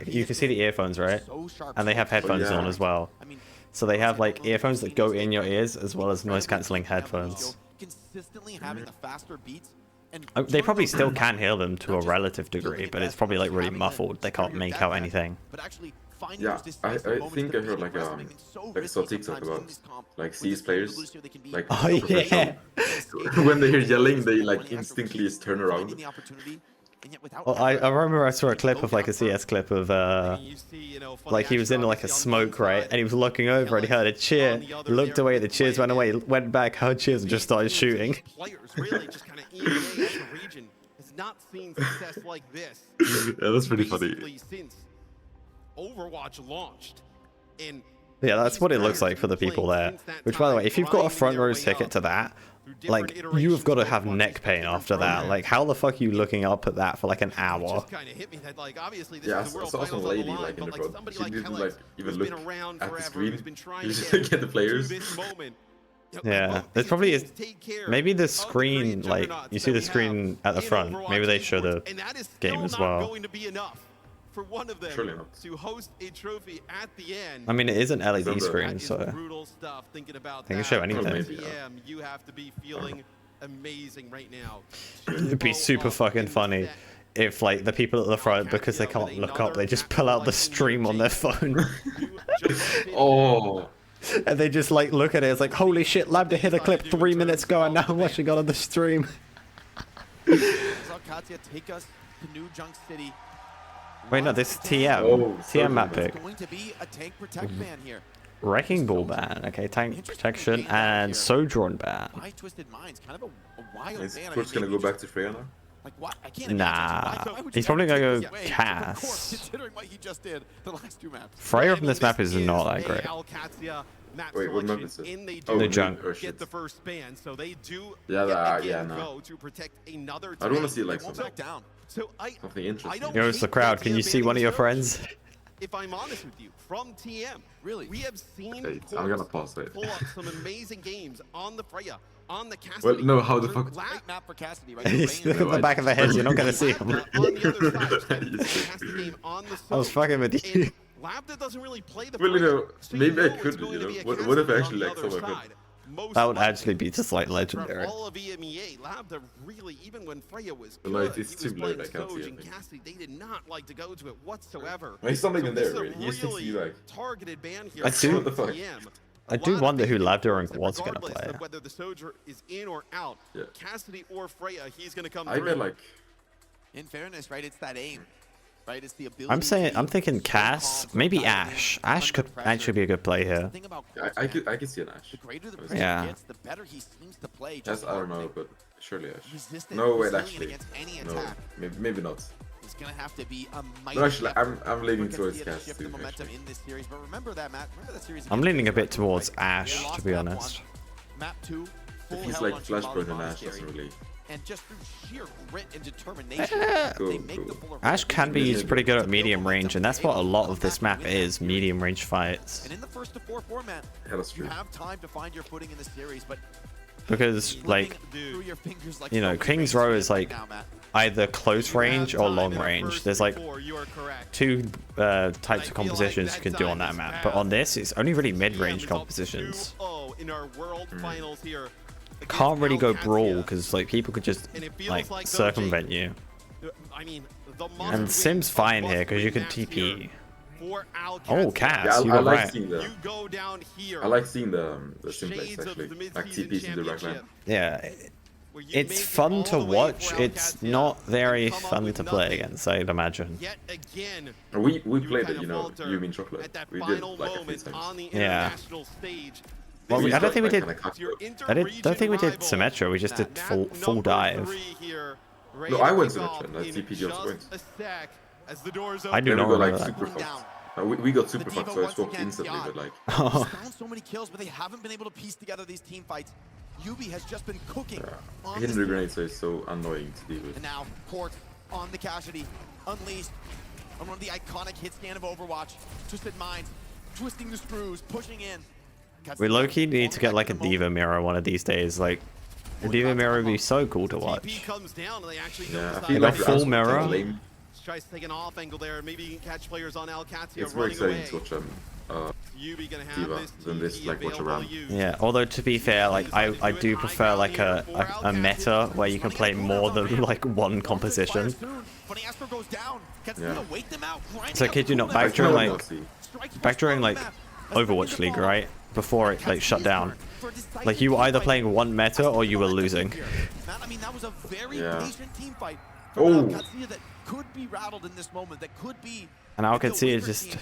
You can see the earphones, right? So sharp. And they have headphones yeah. on as well. I mean, So they have like earphones that go in your ears as well as noise cancelling headphones. Consistently having the faster beats. And They probably turn still those can hear them to a relative degree, but it's probably like really muffled. They can't make out anything. But actually find Yeah, those I decisive moments think to I heard be like wrestling and so I saw risky TikTok sometimes about in this comp. like With CS the players speed of Lucio, they can be like Oh yeah. when they hear yelling they like instantly just turn around. finding the opportunity, and yet without Well, I effort. remember I saw a clip of like a CS clip of like he was in like a smoke, right? And he was looking over and he heard a cheer, looked away, the cheers went away, went back, heard cheers and just started shooting. Players really just kind of EMEA as a region has not seen success like this Yeah, that's pretty funny. basically since Overwatch launched. And Yeah, that's what it looks like for the people there. Which, by the way, if you've got a front row ticket to that, like, you've got to have neck pain after that. Like, how the fuck are you looking up at that for like an hour? Yeah, I saw some lady like in the front. She didn't like even look at the screen. She just look at the players. Yeah, there's probably is maybe the screen, like you see the screen at the front. Maybe they show the game as well. For one of them Surely not. to host a trophy at the end. I mean, it is an LED screen, That is so brutal stuff. Thinking about they can that. show anything. Maybe, TM, you have to be feeling amazing right now. It'd be super fucking funny if, like, the people at the front, because they can't look up, they just pull out the stream on their phone. Oh. And they just, like, look at it. It's like, holy shit, Lambda hit a clip 3 minutes ago, and now I'm watching it on the stream. Katya take us to New Junk City. Wait, no, this is TM. Oh, TM map pick. Going to be a tank protect ban here. Wrecking Ball ban. Okay, tank protection and Sojourn ban. Why Twisted Minds? Kind of a wild Is ban. Kurt's gonna go back to Freya now? Like what? I can't Nah, imagine. Why would he's you probably ever gonna take go this away? Cass. Of course, considering what he just did the last two maps. Freya from this map is not that great. Wait, what map is it? Oh, The junk. Oh, Get shit. the first ban, so they do Yeah, yet again nah. go to protect another I don't want tank. to see like Won't something, back down. So something interesting. Yo, it's the crowd. Can you see one of your friends? If I'm honest with you, from TM, Really? we have seen Wait, Colts I'm gonna pause it. pull up some amazing games on the Freya, on the Cassidy. Well, no, how the fuck? Great map for Cassidy, right? He's look at the back of the head. You're not gonna see him. On the other side, the Cassidy game on the I was Soap. fucking with you. And Lambda doesn't really play the Well, you Freya, know, so maybe I know could, it's going you to know. be a What if Cassidy actually, on the like, other someone could? side. Most That would likely. actually be just like legendary. From all of EMEA, Lambda really, even when Freya was But, good, like, it's he was too blurred, playing I can't see Soj it, and I think. Cassidy, they did not like to go to it whatsoever. Well, he's not even this there, is a really. He just thinks really you, like- targeted ban here. I do- What the fuck? TM. I A do lot of wonder who big Lambda and influence that Quad's gonna regardless play. of whether the Soldier is in or out, Yeah. Cassidy or Freya, he's gonna come I through. bet like In fairness, right? It's that aim, right? It's the ability. I'm thinking Cass, maybe Ash. Ash could actually be a good play here. Thing about I could see an Ash. The greater the Yeah. pressure Yeah. gets, the better he seems to play. Yes, Just I don't know, hard but surely Ash. resistant, No, wait, resilient actually, against any no, attack. maybe not. It's gonna have to be a mighty. No, actually, effort I'm leaning for towards Castilla to Cass shift the too. momentum Actually. in this series. But remember that, Matt. Remember that series. I'm against leaning a Pittsburgh, bit towards right? They Ash, lost to be map honest. one. Map 2. Full If he's hell like on Flashburn Shimano and Ash, Monastery. doesn't really. And just through sheer grit and determination, Cool, they make the cool. full Ash can be Yeah. used pretty good at medium range, and that's what a lot of this map is, medium range fights. And in the first to 4 format, Yeah, that's you true. have time to find your footing in the series, but Because, like, through your fingers like you know, so many King's rings Row right is like now, Matt. either close range or long range. There's like You are correct. two types of compositions you can do on that map, but on this, it's only really mid-range compositions. In our world finals here. Can't really go against brawl Alcatia. because like people could just And it feels like like, though, circumvent you. I mean, the And Sim's fine here because you can TP. For Oh, Cass, Yeah, you I were like right. seeing You the. go down here. I like seeing the sim plays Shades of actually, the like mid-season TPs in the backline. championship, Yeah, where you it's make it fun all to the way watch. for It's Alcatia not and very come up fun with to play nothing. against, I'd imagine. Yet again, We you played kind it, you of know, falter you mean chocolate. at that We did final like a few moment times. on the Yeah. international stage. Well, This I is don't think we did. Like kind of your Don't think we did interregion Symmetra. We just rival. did Map full number dive. 3 here, ready No, I to went kick Symmetra, off and that's in TPG also just went. a sec as the doors I do Then we not got like remember super that. fucked. We got super The fucked, Diva so I once swapped again instantly, beyond. but like. Oh. He's found so many kills, but they haven't been able to piece together these team fights. Yubi has just been cooking on Hidden this grenades are so annoying to deal with. And now, Court on the Cassidy, unleashed on one of the iconic hit scan of Overwatch. Twisted Minds, twisting the screws, pushing in. We low-key need to get like a Diva mirror one of these days. Like, a Diva mirror would be so cool to TP watch. comes down and they actually Yeah, I don't feel Like like a full that's mirror? kinda lame. tries to take an off angle there. Maybe you can catch players on Alcatia It's more running exciting away. to watch Yubi gonna have Diva this than this, TP like, watch available around. to use. Yeah, although to be fair, like I do prefer like a meta where you can play more than like one composition. Yeah. So kid you not, back during like Overwatch League, right? Before it like shut down. Like you were either playing one meta or you were losing. I mean, that was a very Yeah. patient team fight. Oh. Alcatia that could be rattled in this moment. That could be. And Alcatia is just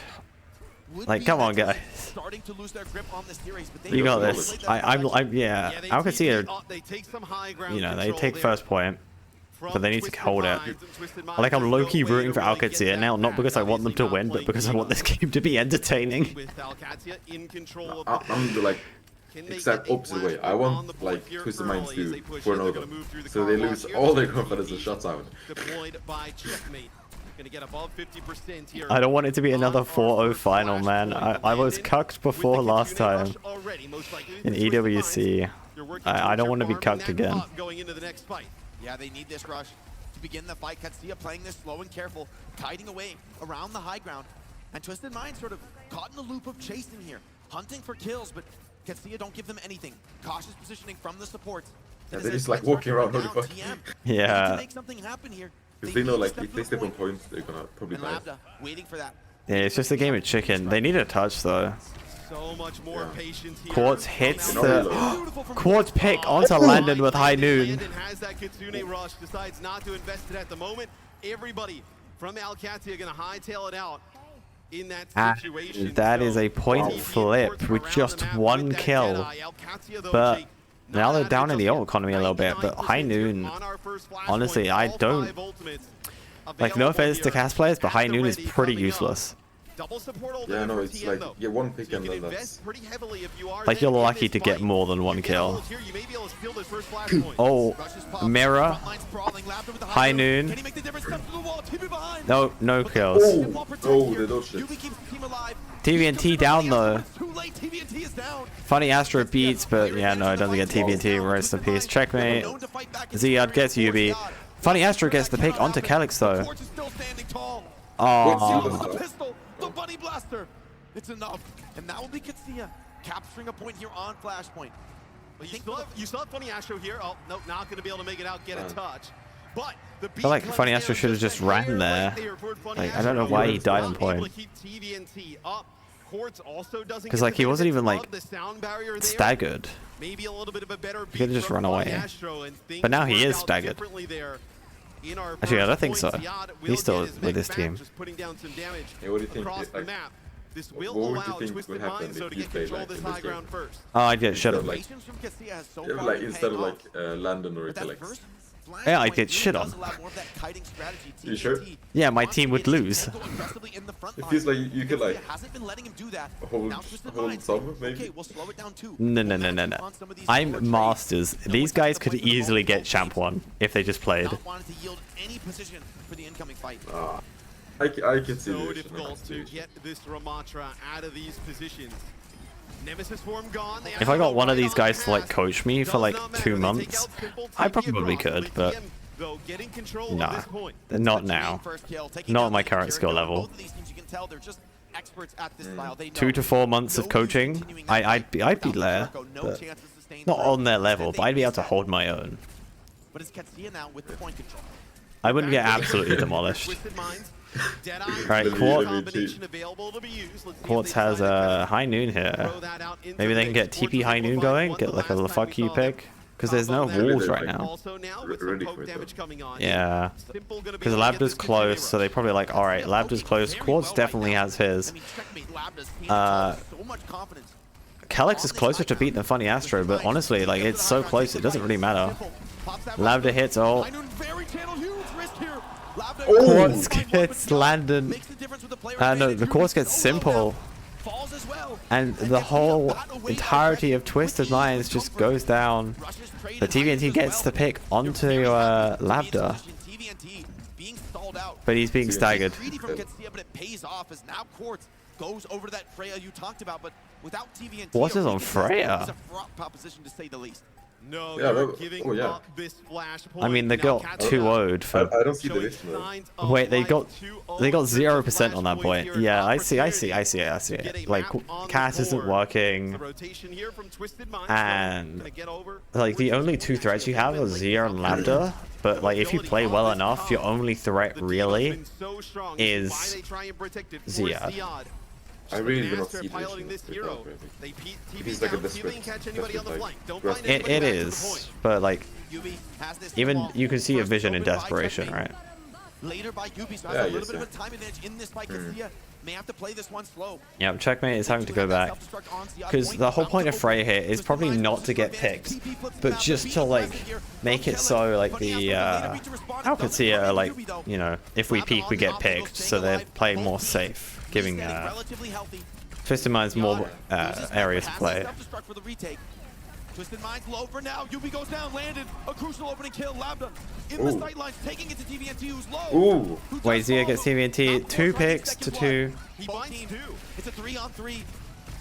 like, come on, guys. Starting to lose their grip on the series, but they You got also this. played that I'm yeah. they Alcatia, they take some high ground you know, they control take there first point. but they need to hold it. Like, I'm low-key rooting for Alcatia now, not because I want them to win, but because I want this game to be entertaining. I'm the, like, exact opposite way. I want, like, Twisted Minds to for another, so they lose all their confidence and shuts out. I don't want it to be another 4-0 final, man. I was cucked before last time in EWC. I don't want to be cucked again. Yeah, they need this rush to begin the fight. Katsuya playing this slow and careful, kiting away around the high ground. And Twisted Mind sort of caught in the loop of chasing here, hunting for kills, but Katsuya don't give them anything. Cautious positioning from the supports. Yeah, they're just like walking around, holy fuck. Yeah. Make something happen here. Because they know, like, if they step on points, they're gonna probably die. Waiting for that. Yeah, it's just a game of chicken. They need a touch, though. So much more patience here. Quartz hits the Quartz pick onto Landon with high noon. Landon has that Kitsune rush, decides not to invest it at the moment. Everybody from Alcatia gonna hightail it out in that situation. And that is a point flip with just one kill. But now they're down in the ult economy a little bit, but high noon, honestly, I don't, like, no offense to cast players, but high noon is pretty useless. Yeah, no, it's like, yeah, one pick and then that's... Like, you're lucky to get more than one kill. Oh, mirror. High noon. No kills. Oh, they don't shit. TVNT down though. Funny Astro beats, but yeah, no, it doesn't get TVNT. Rest in peace. Checkmate. Ziyad gets Yubi. Funny Astro gets the pick onto Calyx though. Oh. The Bunny Blaster. It's enough. And that will be Katsuya capturing a point here on Flashpoint. Well, you still have Funny Astro here. Oh, no, not going to be able to make it out, get a touch. But the I feel like Funny Astro should have just ran there. Like, I don't know why he died on point. Because, like, he wasn't even, like, staggered. He could have just run away. But now he is staggered. Actually, I don't think so. He's still with this team. Hey, what do you think? What would you think would happen if you played, like, in this game? Oh, I'd get shit on. Like, instead of, like, Landon or Calyx. Yeah, I'd get shit on. You sure? Yeah, my team would lose. It feels like you could, like, hold some, maybe? No. I'm Masters. These guys could easily get Champ 1 if they just played. I can see so difficult to get this Ramatra out of these positions. Nemesis form gone. If I got one of these guys to, like, coach me for like 2 months, I probably could, but nah, not now. Not at my current skill level. 2 to 4 months of coaching, I'd be there, but not on their level, but I'd be able to hold my own. I wouldn't get absolutely demolished. Alright, Quartz has a high noon here. Maybe they can get TP high noon going, get like a fuck you pick. Because there's no walls right now. Yeah. Because Labda's close, so they probably like, alright, Labda's close. Quartz definitely has his. Calyx is closer to beat than Funny Astro, but honestly, like, it's so close, it doesn't really matter. Labda hits ult. Quartz gets Landon. No, the Quartz gets Simple. And the whole entirety of Twisted Minds just goes down. The TVNT gets the pick onto Labda. But he's being staggered. What is on Freya? No, yeah. I mean, they got 2-0'd for. I don't see the vision though. Wait, they got 0% on that point. Yeah, I see it. Like, Cat isn't working, and like the only 2 threats you have are Zia and Labda. But like, if you play well enough, your only threat really is Zia. I really do not see this hero. He's like a desperate like, it is, but like, even you can see a vision in desperation, right? later by Yubi, so has a little bit of a time advantage in this fight. Casilla may have to play this one slow. Yeah, Checkmate is having to go back. Because the whole point of Frey here is probably not to get picked, but just to, like, make it so, like, the Alcatia, like, you know, if we peek, we get picked, so they're playing more safe, giving Twisted Minds more areas to play. Twisted Minds low for now. Yubi goes down, landed a crucial opening kill. Labda in the sight lines, taking it to TVNT, who's low. Wait, Zia gets TVNT. 2 picks to 2. He binds 2. It's a 3-on-3.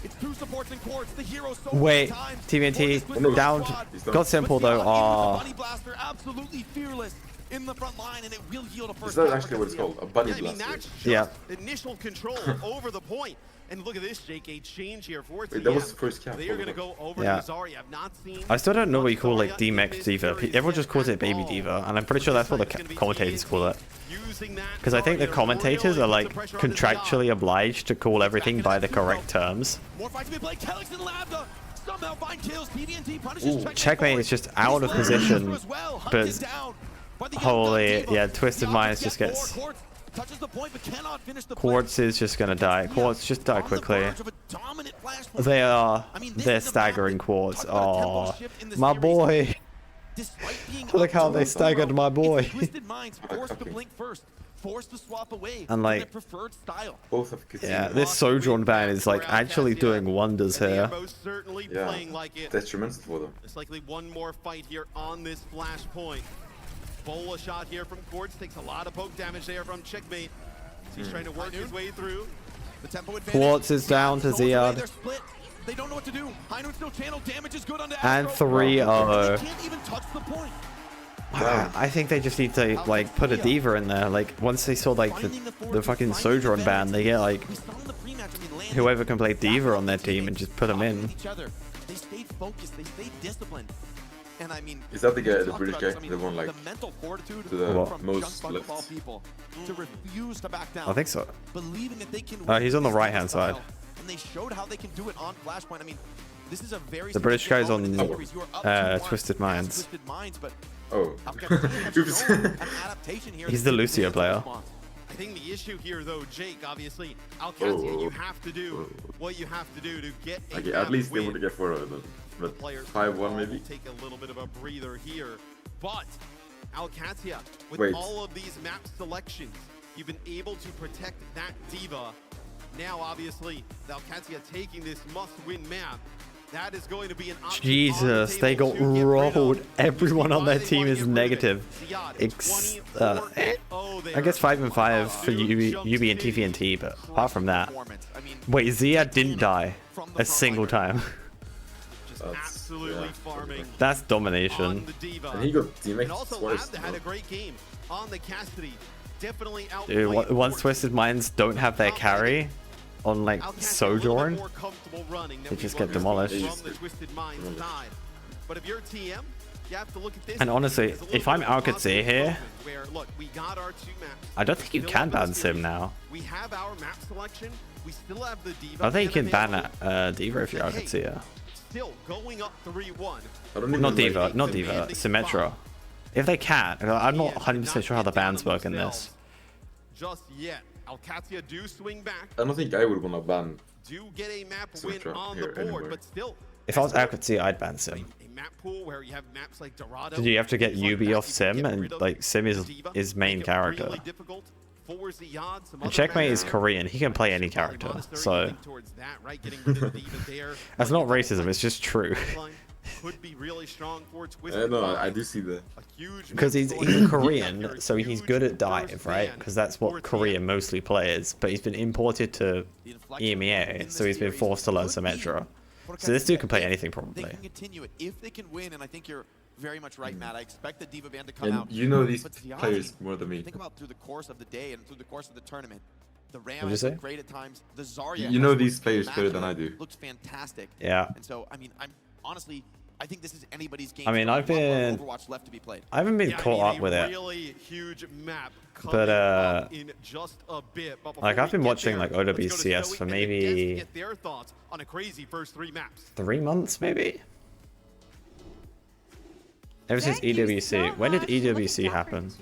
It's 2 supports and courts. The hero so wait, TVNT down. Got simple though. Bunny Blaster absolutely fearless in the front line, and it will yield a first. Is that actually what it's called? A Bunny Blaster? That's just initial control over the point. And look at this, Jake, exchange here for Wait, that was the first cap. They are going to go over to Zarya. I've not seen... I still don't know what you call, like, D-Mech Diva. Everyone just calls it Baby Diva, and I'm pretty sure that's what the commentators call it. Because I think the commentators are, like, contractually obliged to call everything by the correct terms. Ooh, Checkmate is just out of position, but holy, yeah, Twisted Minds just gets... Quartz is just gonna die. Quartz, just die quickly. They're staggering Quartz. Oh, my boy. Look how they staggered my boy. And like, yeah, this Sojourn ban is like actually doing wonders here. Yeah, that's tremendous for them. It's likely one more fight here on this flashpoint. Bola shot here from Quartz, takes a lot of poke damage there from Checkmate. He's trying to work his way through. The tempo Quartz is down to Ziad. They don't know what to do. Still channel damage is good on and 3-0. I think they just need to like put a diva in there. Like once they saw like the fucking Sojourn ban, they get like whoever can play diva on their team and just put them in. They stayed focused. They stayed disciplined. And I mean, is that the guy, the British guy, the one like the mental fortitude to the from most left? People to refuse to back down. I think so. Believing that they can he's on the right hand side. And they showed how they can do it on Flashpoint. I mean, this is a very the British guy's on Twisted Minds. Oh, oops. He's the Lucio player. I think the issue here, though, Jake, obviously, Alcatia, you have to do what you have to do to get a okay, at least they would get 4-0 then. But 5-1 maybe? Take a little bit of a breather here. But Alcatia, with all of these map selections, you've been able to protect that diva. Now, obviously, the Alcatia taking this must-win map. That is going to be an option. Jesus, they got rolled. Everyone on their team is negative. I guess 5 and 5 for UB and TVNT, but apart from that, wait, Zia didn't die a single time. Absolutely farming. That's domination. And he got D-Mech twice. Had a great game on the Cassidy. Definitely out. Dude, once Twisted Minds don't have their carry on like Sojourn, they just get demolished. But if you're a TM, you have to look at this. And honestly, if I'm Alcatia here, I don't think you can ban Sim now. We have our map selection. We still have the diva. I think you can ban Diva if you're Alcatia. Still going up 3-1. Not Diva, Symmetra. If they can, I'm not 100% sure how the bans work in this. Just yet, Alcatia do swing back. I don't think I would want to ban. Do get a map win on the board, but still. If I was Alcatia, I'd ban Sim. A map pool where you have maps like Dorado. Did you have to get UB off Sim, and like Sim is his main character. And Checkmate is Korean, he can play any character, so that's not racism, it's just true. No, I do see that. Because he's Korean, so he's good at dive, right? Because that's what Korea mostly plays, but he's been imported to EMEA, so he's been forced to learn Symmetra. So this dude can play anything probably. They can continue it if they can win, and I think you're very much right, Matt. I expect the Diva Band to come out. You know these players more than me. Think about through the course of the day and through the course of the tournament. The Ram has been great at times. The Zarya, you know these players better than I do. Looks fantastic. Yeah. And so, I mean, honestly, I think this is anybody's game. I mean, Overwatch left to be played. I haven't been caught up with it. Really huge map but in just a bit. Like I've been watching like OWCS for maybe get their thoughts on a crazy first 3 maps. 3 months maybe. Ever since EWC. When did EWC happen?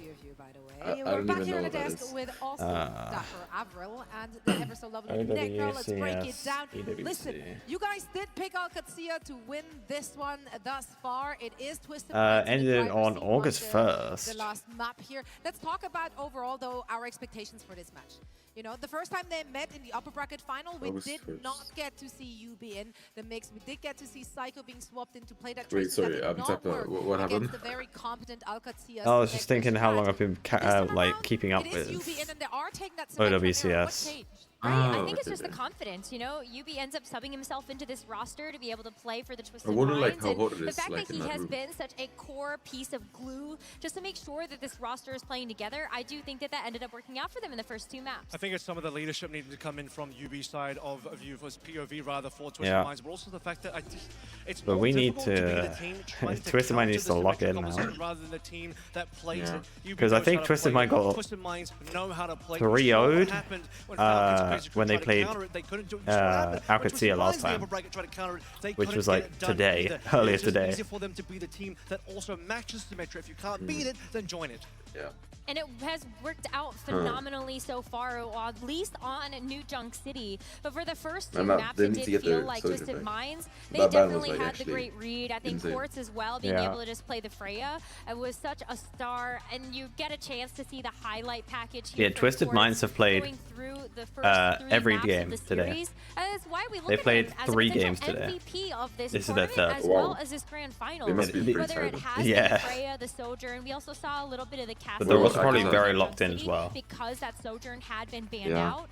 I We're don't back even here know on the what that desk is. with also Dapper Avril and the ever so lovely Nick. Now let's break it down. Listen, you guys did pick Alcatia to win this one thus far. It is Twisted Minds in the ended driver's on seat August on 1st. the last map here. Let's talk about overall, though, our expectations for this match. You know, the first time they met in the upper bracket final, we did not get to see you be in the mix. We did get to see Psycho being swapped in to play that Wait, choice sorry, that did not work what happened? against the very competent Alcatia. I was just thinking how long I've been like keeping up with OWCS. Right? I think it's just the confidence, you know? UB ends up subbing himself into this roster to be able to play for the Twisted Minds. Like, how hot it the is, fact like, that he has been such a core piece of glue just to make sure that this roster is playing together, I do think that that ended up working out for them in the first 2 maps. I think it's some of the leadership needing to come in from UB side of view as POV rather for Twisted Minds, but also the fact that it's but we need to Twisted Minds needs to lock in now. Rather than the team that plays it. Because I think Twisted Minds got 3-0'd when they played Alcatia last time, which was like today, earlier today. It's easier for them to be the team that also matches Symmetra. If you can't beat it, then join it. Yeah. And it has worked out phenomenally so far, at least on New Junk City. But for the first 2 maps, it did feel like Twisted Minds. They definitely had the great read. I think Quartz as well, being able to just play the Freya. It was such a star, and you get a chance to see the highlight package here. Yeah, Twisted Minds have played every game today. They played 3 games today. This is their 3rd. As well as this grand final. Whether it has the Freya, the Sojourn, we also saw a little bit of the cast. But they're also probably very locked in as well. Because that Sojourn had been banned out.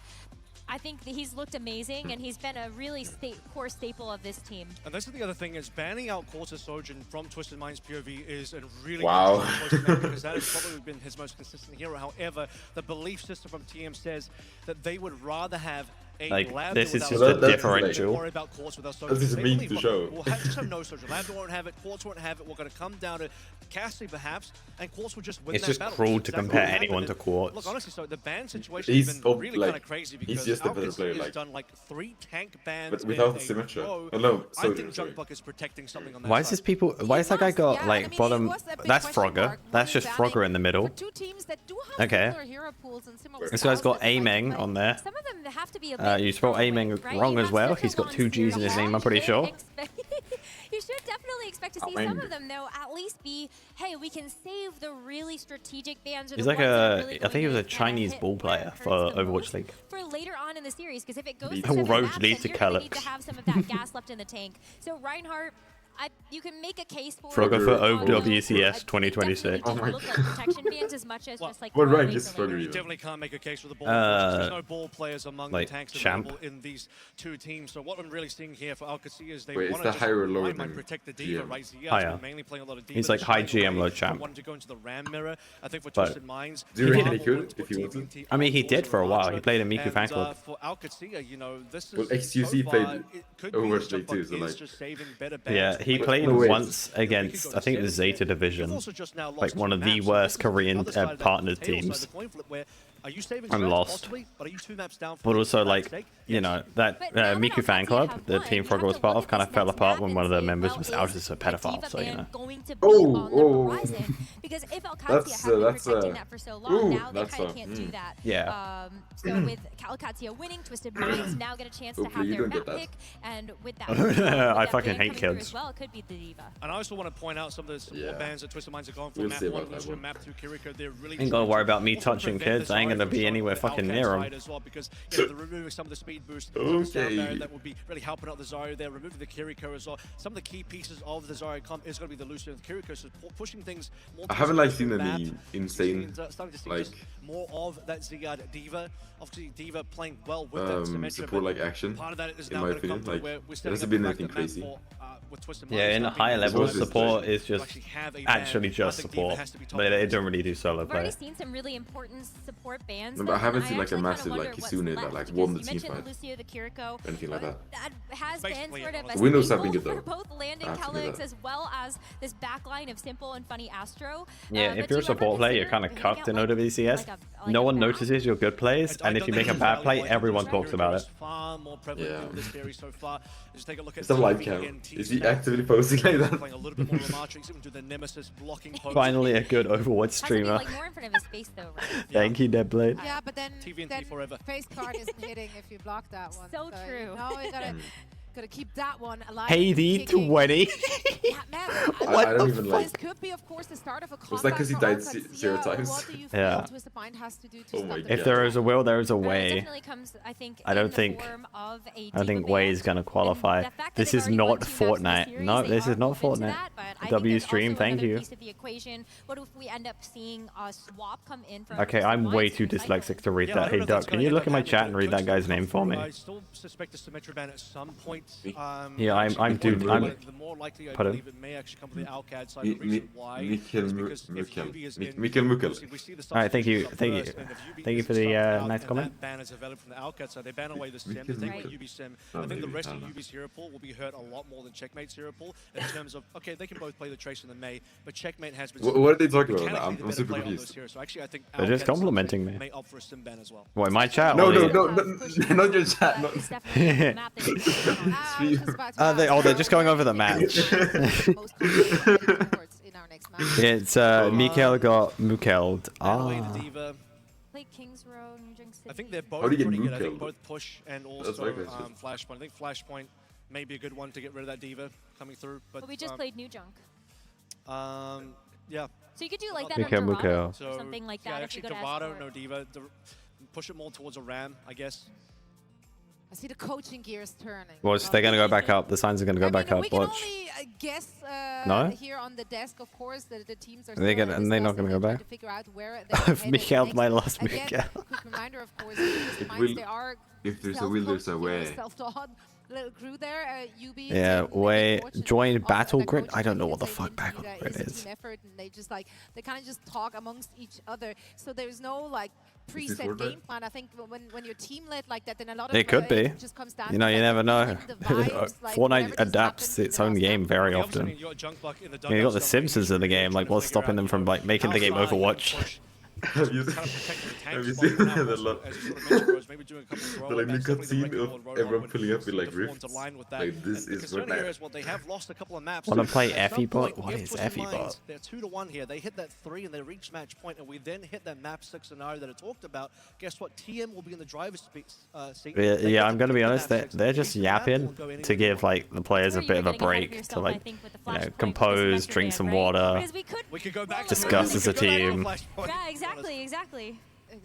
I think that he's looked amazing, and he's been a really core staple of this team. And this is the other thing, is banning out Quartz Sojourn from Twisted Minds POV is a really wow. good choice, because that has probably been his most consistent hero. However, the belief system from TM says that they would rather have like, this is just a differential. This is mean to show. We'll just have no Sojourn. Lambda won't have it, Quartz won't have it. We're going to come down to Cassie perhaps, and Quartz will just win it's that just battle. cruel to compare anyone to Quartz. Look, honestly, so the ban situation has been really kind of crazy, because he's just a better player, has done like 3 tank bans, but without the Symmetra. Oh no, I think Junkbuck is protecting something on that Why is this people? Why is that guy got like bottom? That's Frogger. That's just Frogger in the middle. Okay. This guy's got Ameng on there. Some of them have to be you spelled Ameng wrong as well. He's got 2 G's in his name, I'm pretty sure. You should definitely expect to see some of them, though, at least be, hey, we can save the really strategic bans. He's like a, I think he was a Chinese ball player for Overwatch League. For later on in the series, because if it goes to Rogue lead to you're going to need to have some of that gas left in the tank. So Reinhardt, you can make a case for Frogger for OWCS 2026. Oh my god. Protection bans as much as just like what rank is Frogger? You definitely can't make a case for the ball. There's no ball players among like the tanks champ available in these 2 teams. So what I'm really seeing here for Alcacia is they want to just protect the D.Va, right? Higher. Mainly playing a lot of D.Va. He's like high GM, low champ. Wanted to go into the Ram mirror. I think for Twisted Minds, do you reckon he could if he wanted? I mean, he did for a while. He played in Miku Fan Club. For Alcacia, you know, this is well, XQC played Overwatch League too, so like yeah, he played once against, I think, the Zeta Division, like one of the worst Korean partnered teams, and lost. But also, like, you know, that Miku Fan Club, the Team Frogger was part of, kind of fell apart when one of the members was out as a pedophile, so, you know. Because if Alcatia had been protecting that for so long, now they kind of can't do that. Yeah. So with Alcatia winning, Twisted Minds now get a chance to have their map pick, and with that, I fucking hate kids. As well, it could be the D.Va. And I also want to point out some of the support bands that Twisted Minds are going for. Map 1 goes from Map 2 Kiriko. They're really ain't gonna worry about me touching kids. I ain't gonna be anywhere fucking near them. As well, because they're removing some of the speed boost that will be really helping out the Zarya. They're removing the Kiriko as well. Some of the key pieces of the Zarya comp is going to be the Lucian and the Kiriko, so pushing things more. I haven't like seen any insane starting to see like more of that Ziyad D.Va. Obviously, D.Va playing well with that Symmetra, support like action. Part of that is in now my going to come opinion, where like we're there hasn't been anything crazy. Yeah, in a higher level, support is just actually just support. They don't really do solo I've play. already seen some really important support bands. No, but I haven't seen like a massive like Kisune that like won the team fight. Lucio, the Kiriko, anything like that. That has been sort of a Windows staple have been good for though. both Landon Calyx as well as this backline of Simple and Funny Astro. Yeah, if you're a support player, you're kind of cucked in OWCS. like, no one notices your good plays, and if you make a bad play, everyone talks about it. Far more prevalent in this series so far. Just take a look at It's a live cam. Is he actively posting like that? Playing a little bit more of a matrix into the nemesis blocking pose. Finally, a good Overwatch streamer. Like more in front of his face though, right? Thank you, Deadblade. Yeah, but then forever. face card isn't hitting if you block that one. So true. No, you gotta keep that one alive. Hey, 20. Yeah, man. I don't even like. This could be, of course, the start of a comeback. Was that because he died for 0 times? What do you feel Yeah. Twisted Mind has to do to Oh stop my the God. If there is a will, there is a It way. definitely comes, I think, I don't in the think- form of a I think diva Way ban. is gonna qualify. And the fact that This they've is already not won 2 maps in the Fortnite. series, No, they this are is not open to Fortnite. that, but I think W there's stream, also thank another you. piece of the equation. What if we end up seeing a swap come in from Okay, Twisted I'm way Minds too to Cycle? dyslexic to read Yeah, I that. don't Hey, know if Duck, that's can gonna you end look up at my happening, chat and but read that Twisted guy's name for me? I still suspect a Symmetra ban at some point. Yeah, I'm actually, dude, I'm- the more likely I Pardon? believe it may actually come from the Alcad side. The reason why Mikkel is because if Yubi is in, Mikkel. obviously we see the Alright, thank you, substitutes thank up you. first, and if Yubi Thank you is for the, subbed out nice and comment. That ban is available from the Alcad side. They ban away the sim, they Mikkel take Right. away Yubi sim. Oh, I think the maybe, rest I of don't know. Yubi's hero pool will be hurt a lot more than Checkmate's hero pool in terms of, okay, they can both play the Tracer and the May, but Checkmate has been What are they talking about? mechanically I'm the better super player on confused. those heroes. So actually, I think They're just Alcad complimenting me. may opt for a sim ban as well. What, my chat? No, or no, the- no, not your chat. Not. It's definitely a map that you can work on. I was just about to ask. they're just going over the match. Most confident heading towards in our next match. It's, Mikkel got Mukeld. Ban away the Ah. Diva. Play Kings Row, New Junk City. I think they're both How do you get pretty good. I nuke think killed? both push and That's also my question. Flashpoint. I think Flashpoint may be a good one to get rid of that Diva coming through. But we just played New Junk. yeah. So you could do like that Mikkel, on Dorado, Mikkel. or something like that Yeah, if actually you go to Dorado, Escort. no Diva. Push it more towards a Ram, I guess. I see the coaching gears turning. Well, they're gonna go back up. The signs are gonna go I back mean, up. we can Watch. only guess No? here on the desk, of course, the teams are They're still gonna- and they're not discussing gonna go and trying back? to figure out where they're headed Mikkel, next. my last Again, Mikkel. quick reminder, of course, Twisted It Minds, will- they are If there's a will, there's a self-coached, way. self-taught little crew there. UB Yeah, Way join of Battle the Grid. coaching I don't know team what the is fuck a- Battle Grid is a is. team effort, and they just they kind of just talk amongst each other. So there's no like this preset Fortnite? game plan. I think when you're team led like that, then a lot of It could be. it just comes down You know, to, you like, never know. feeling the vibes, like, Fortnite whatever just adapts happened in its the own last game map. very Yeah, obviously, often. you got Junkbuck in the You got dugout the stuff, Simpsons in the game. trying Like, to what's figure stopping out, them from you know, like making the game how far you can Overwatch? push. Have you Kind of protecting the tank have you spot seen for now, the also, lot? as you sort of mentioned, Rose, maybe doing a couple of The throw like new backs, definitely cutscene the of Wrecking Ball everyone Roadhog pulling up would with like default rifts. to line with that. Like this And the is concern Fortnite. here is, well, they have lost a couple of maps. Wanna play At some Effie bot? point, What if is Twisted Effie Minds, bot? They're 2-1 here. They hit that 3 and they reach match point, and we then hit that map 6 scenario that I talked about. Guess what? TM will be in the driver's seat. Yeah, They yeah, get I'm to gonna be pick the honest. map 6. They're just Each map will yapping go anywhere to they give want. like the players a That's where bit of you're a getting ahead of break to yourself, like I think, with the you know, Flashpoint with the compose, Symmetra drink ban, some right? water. Because We could go back to Discuss as a team. Yeah, exactly. Exactly.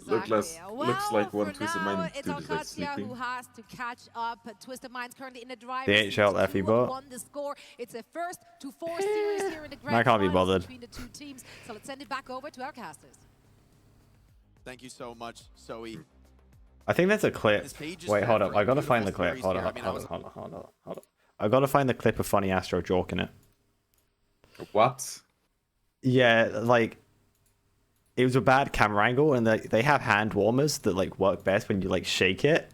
Looks like one for Twisted now, Mind it's dude is like Alcatia who sleeping. has to catch up. Twisted Mind's currently in the driver's The seat. HL Effie bot. 2-1 the score. It's a first to 4 series here in the Grand I can't be Finals bothered. between the two teams. So let's send it back over to our casters. Thank you so much, Zoe. I think there's a clip. This page is Wait, hold up. very I gotta find the beautiful clip. Hold series on, here. I mean, hold that on, hold on, hold on. I gotta find the clip of Funny Astro joking it. What? Yeah, like it was a bad camera angle, and they have hand warmers that like work best when you like shake it.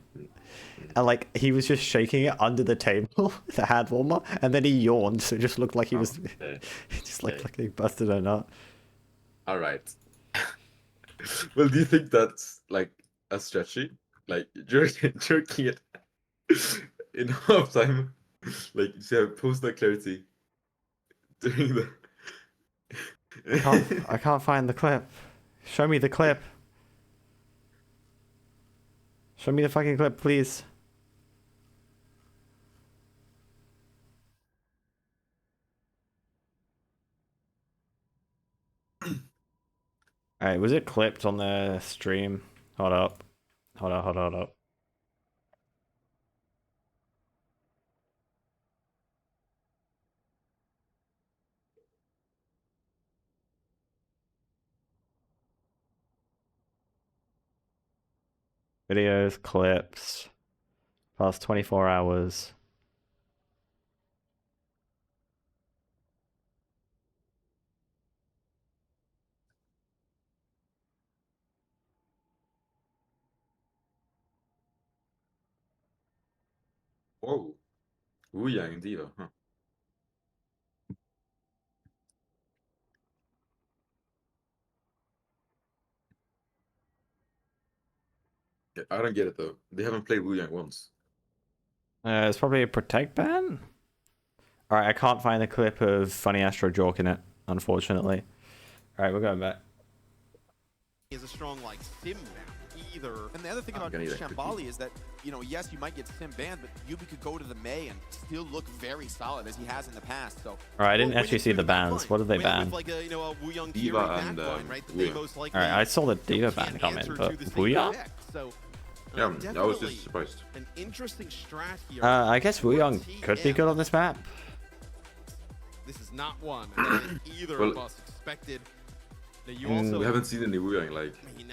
And like he was just shaking it under the table, the hand warmer, and then he yawned, so it just looked like he was. Okay. It just looked like he busted a nut. All right. Well, do you think that's like a strategy? Like jerking it in halftime, like you have post-nut clarity during the. I can't find the clip. Show me the clip. Show me the fucking clip, please. Alright, was it clipped on the stream? Hold up. Hold up. Videos, clips, past 24 hours. Whoa. Wu Yang Diva, huh? I don't get it though. They haven't played Wu Yang once. It's probably a protect ban. All right, I can't find the clip of Funny Astro jorking it, unfortunately. All right, we're going back. Is a strong like sim map either. And the other thing about Shambali is that, you know, yes, you might get sim banned, but Yubi could go to the May and still look very solid as he has in the past. So. All right, I didn't actually see the bans. What did they ban? Like a, you know, a Wu Yang Diva and right? All right, I saw the Diva ban come in, but Wu Yang? So, yeah, I was just surprised. An interesting strat here. I guess Wu Yang could be good on this map. This is not one that either of us expected. You also, we haven't seen any Wu Yang like. I mean,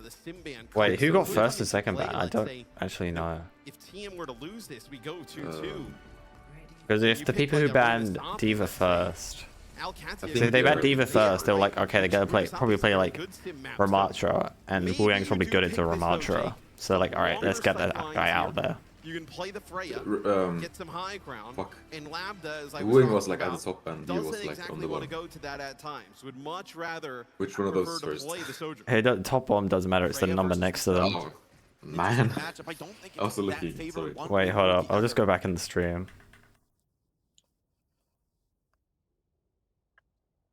the sim ban. Wait, who got first and second ban? I don't actually know. If TM were to lose this, we go 2-2. Because if the people who banned Diva first, so if they banned Diva first, they were like, okay, they're gonna probably play like Ramatra, and Wu Yang's probably good into Ramatra. So like, all right, let's get that guy out there. You can play the Freya, get some high ground, and Lambda, as I was like at the top and he was like exactly on the bottom. Want to go to that at times. Would much rather which one of those first? Hey, top bottom doesn't matter. It's the number next to them. Oh, man, I was so lucky. Sorry. Wait, hold up. I'll just go back in the stream.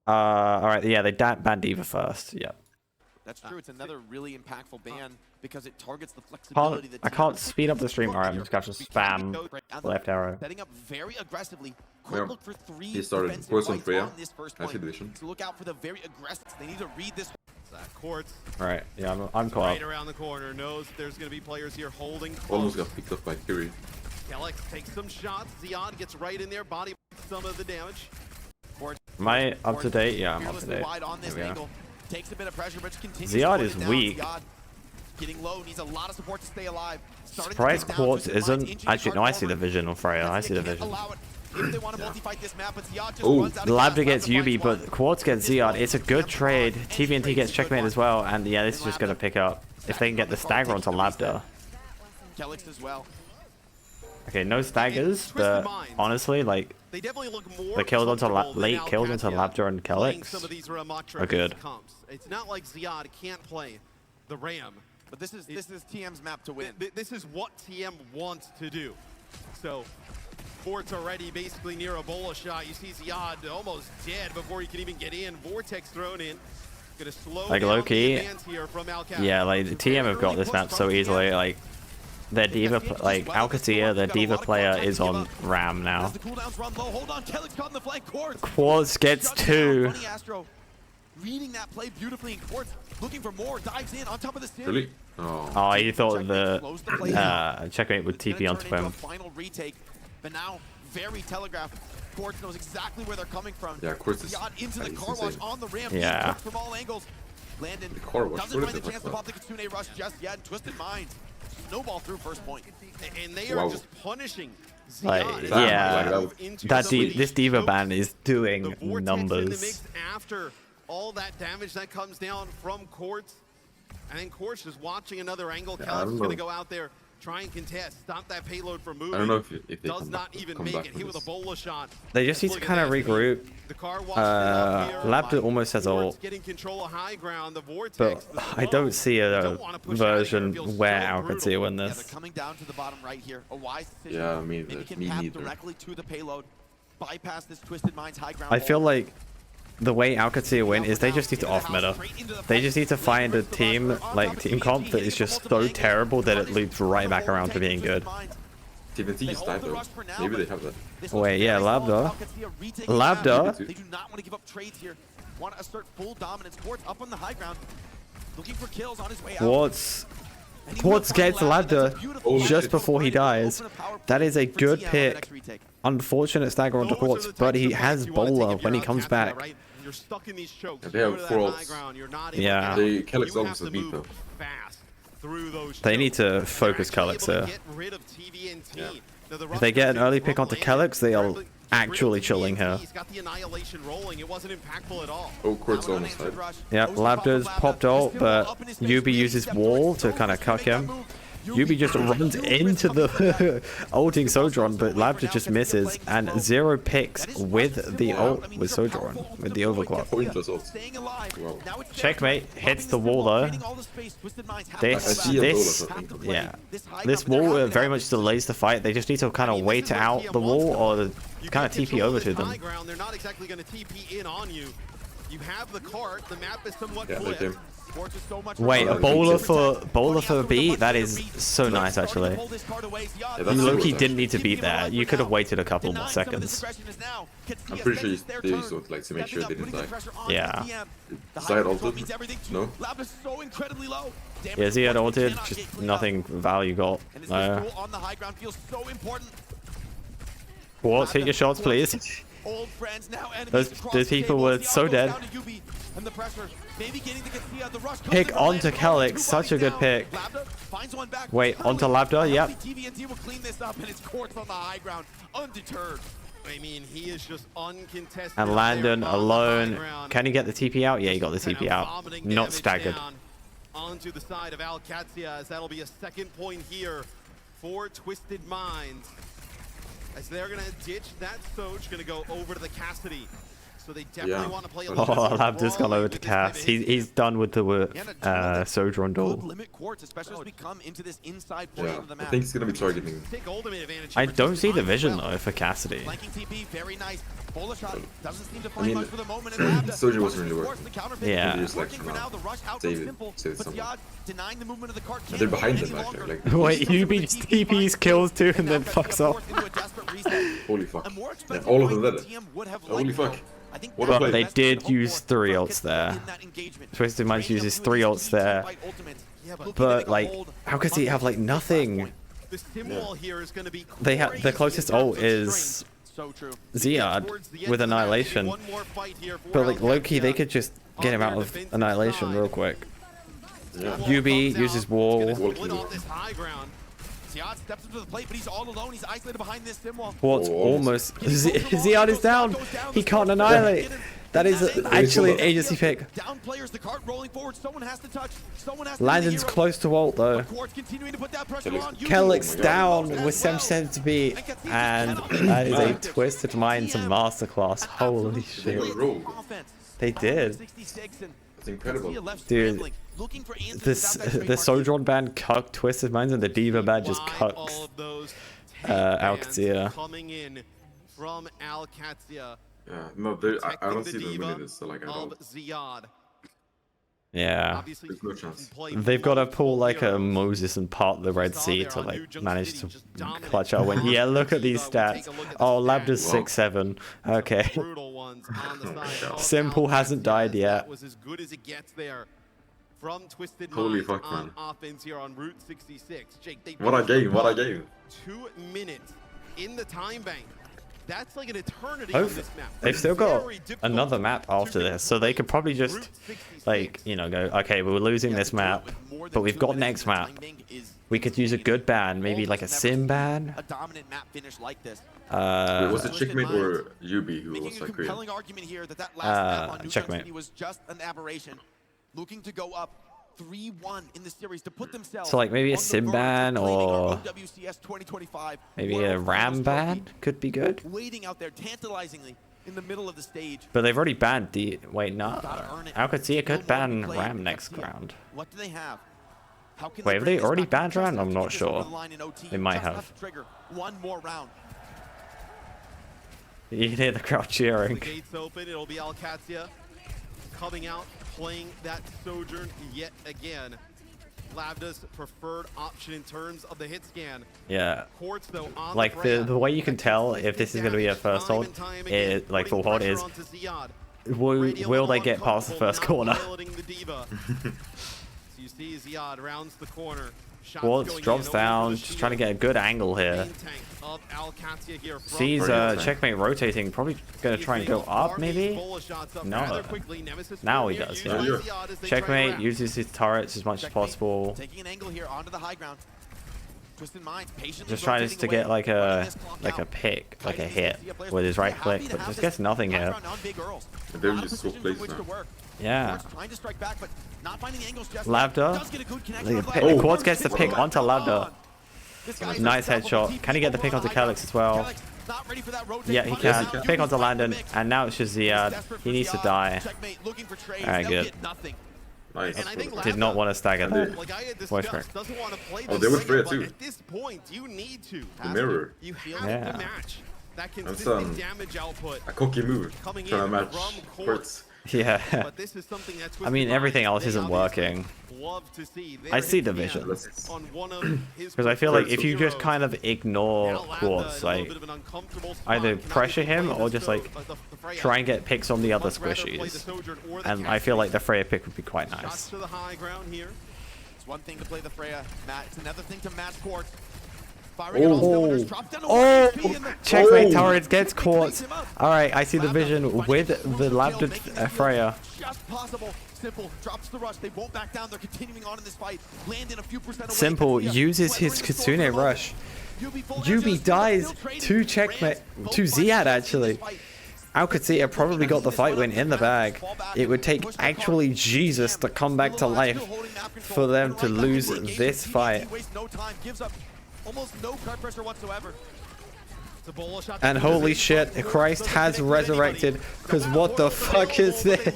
All right, yeah, they banned Diva first. Yeah. That's true. It's another really impactful ban because it targets the flexibility. I can't speed up the stream. All right, I'm just going to spam left arrow. Setting up very aggressively. Yeah. Look for 3 he started first on Freya. Nice division. So look out for the very aggressive. They need to read this. Quartz. All right, yeah, I'm caught. Right around the corner, knows there's going to be players here holding close. Almost got picked up by Fury. Kellex takes some shots. Ziad gets right in there, body some of the damage. Am I up to date? Yeah, I'm up to date. Here we go. Takes a bit of pressure, but continues Ziad is weak. Ziad getting low, needs a lot of support to stay alive. Surprise Quartz isn't. Actually, no, I see the vision on Freya. I see the vision. Oh, Lambda gets Yubi, but Quartz gets Ziad. It's a good trade. TVNT gets checkmate as well, and yeah, this is just gonna pick up if they can get the stagger onto Lambda. Kellex as well. Okay, no staggers, but honestly, like they definitely look more the kills onto late kills into Lambda and Kellex are good. It's not like Ziad can't play the Ram, but this is TM's map to win. This is what TM wants to do. So, Fort's already basically near a bola shot. You see Ziad almost dead before he can even get in. Vortex thrown in. Gonna slow like low key. Yeah, like the TM have got this map so easily. Like their Diva, like Alcatia, their Diva player is on Ram now. Quartz gets 2. Reading that play beautifully, and Quartz looking for more, dives in on top of the sim. Really? Oh, you thought the checkmate would TP onto him. Final retake, but now very telegraphed. Quartz knows exactly where they're coming from. Yeah, Quartz is into the car wash on the ramp. Yeah. From all angles. Landon doesn't find the chance to pop the Kitsune rush just yet. And Twisted Minds snowball through first point. And they are just punishing Ziad. Like, yeah, this Diva ban is doing numbers. After all that damage that comes down from Quartz, and then Quartz is watching another angle. Kellex is going to go out there, try and contest, stop that payload from moving. I don't know if they does not even make it. He with a bola shot. They just need to kind of regroup. Lambda almost has ult, but I don't see a version where Alcatia win this. Coming down to the bottom right here. A wise decision. Yeah, me neither. Directly to the payload. Bypass this Twisted Minds high ground. I feel like the way Alcatia win is they just need to off meta. They just need to find a team, like team comp, that is just so terrible that it loops right back around to being good. TVNT is died though. Maybe they have that. Wait, yeah, Lambda. They do not want to give up trades here. Want to assert full dominance. Quartz up on the high ground. Looking for kills on his way out. Quartz gets Lambda just before he dies. That is a good pick. Unfortunate stagger onto Quartz, but he has Bola when he comes back. They have 4 ults. Yeah. Kellex almost beat though. They need to focus Kellex here. If they get an early pick onto Kellex, they are actually chilling her. Oh, Quartz almost died. Yeah, Lambda's popped ult, but Yubi uses wall to kind of cuck him. Yubi just runs into the ulting Sojourn, but Lambda just misses, and 0 picks with the ult with Sojourn, with the overclock. Wow. Checkmate hits the wall though. This wall very much delays the fight. They just need to kind of wait out the wall or kind of TP over to them. They're not exactly going to TP in on you. You have the cart. The map is somewhat flipped. Wait, a bowler for B? That is so nice, actually. Loki didn't need to beat that. You could have waited a couple more seconds. I'm pretty sure they used it like to make sure they didn't die. Yeah. Ziyad ulted? No? Yeah, Ziyad ulted, just nothing value got. Quartz, hit your shots, please. Those people were so dead. Pick onto Calyx, such a good pick. Wait, onto Labda, yep. I mean, he is just uncontested. And Landon alone. Can he get the TP out? Yeah, he got the TP out. Not staggered. Onto the side of Alcatia, as that'll be a second point here for Twisted Minds. As they're gonna ditch that Soj, gonna go over to the Cassidy. So they definitely want to play a Oh, Labda's gone over to Cass. He's done with the Sojourn duel. I think he's gonna be targeting. I don't see the vision though for Cassidy. I mean, Soju wasn't really working. Yeah. Just like save someone. They're behind them actually. Like, wait, Yubi TP's kills too and then fucks off. Holy fuck. Yeah, all of them did it. Holy fuck. But they did use 3 ults there. Twisted Minds uses 3 ults there. But like, how could he have like nothing? They have the closest ult is Ziyad with Annihilation. But like Loki, they could just get him out of Annihilation real quick. Yubi uses wall. Ziyad steps up to the plate, but he's all alone. He's isolated behind this sim wall. What's almost... Ziyad is down. He can't annihilate. That is actually an agency pick. Down players, the cart rolling forward. Someone has to touch. Someone has to Landon's close to ult though. Calyx down with 7% to beat. And that is a Twisted Minds masterclass. Holy shit. They did. It's incredible. Dude, the Sojourn band cucked Twisted Minds and the Diva band just cucks Alcatia. Coming in from Alcatia. Yeah, no, I don't see them winning this, so like, I don't. Yeah. There's no chance. They've got to pull like a Moses and part the Red Sea to like manage to clutch our win. Yeah, look at these stats. Oh, Labda's 6-7. Okay. Simple hasn't died yet. Holy fuck, man. What a game, what a game. 2 minutes in the time bank. That's like an eternity on this map. They've still got another map after this, so they could probably just, like, you know, go, okay, we're losing this map, but we've got next map. We could use a good ban, maybe like a sim ban. A dominant map finish like this. Was it Checkmate or Yubi who was like compelling argument here that last map on New Checkmate. City was just an aberration, looking to go up 3-1 in the series to put themselves. So like maybe a sim ban or OCWS 2025 maybe a ram ban could be good. Waiting out there tantalizingly in the middle of the stage. But they've already banned the no. Alcatia could ban ram next round. What do they have? How can Wait, have they already banned ram? I'm not sure. They might have. One more round. You can hear the crowd cheering. The gates open. It'll be Alcatia coming out, playing that Sojourn yet again. Labda's preferred option in terms of the hit scan. Yeah. Quartz, though, on like the way you can tell if this is going to be a first hold, is like full hold is will they get past the first corner? So you see Ziyad rounds the corner. Quartz drops down, just trying to get a good angle here. Sees Checkmate rotating, probably going to try and go up maybe? No. Now he does, yeah. Checkmate uses his turrets as much as possible. Just trying to get like a pick, like a hit with his right click, but just gets nothing here. Yeah. Trying to strike back, but not finding the angles just Labda. does get a good connection. Quartz gets the pick onto Labda. Nice headshot. Can he get the pick onto Calyx as well? Yeah, he can. Pick onto Landon, and now it's just Ziad. He needs to die. Alright, good. Nice. Did not want to stagger that. Voice crack. Oh, they would Freya too. At this point, you need to. The mirror. You have to match that That's consistent damage output. a cocky move. Coming Trying to in match from Quartz. Yeah. But this is something that's I mean, everything else isn't working. I see the vision. Because I feel like if you just kind of ignore Quartz, like, either pressure him or just, like, try and get picks on the other squishies. And I feel like the Freya pick would be quite nice. It's one thing to play the Freya, Matt. It's another thing to match Quartz. Oh! Checkmate turret gets Quartz. Alright, I see the vision with the Labda Freya. Just possible. Simple drops the rush. They won't back down. They're continuing on in this fight. Landon a few percent away. Simple uses his Kitsune rush. Yubi dies to checkmate, to Ziad actually. Alcatsia probably got the fight win in the bag. It would take actually Jesus to come back to life for them to lose this fight. Almost no card pressure whatsoever. And holy shit, Christ has resurrected, because what the fuck is this?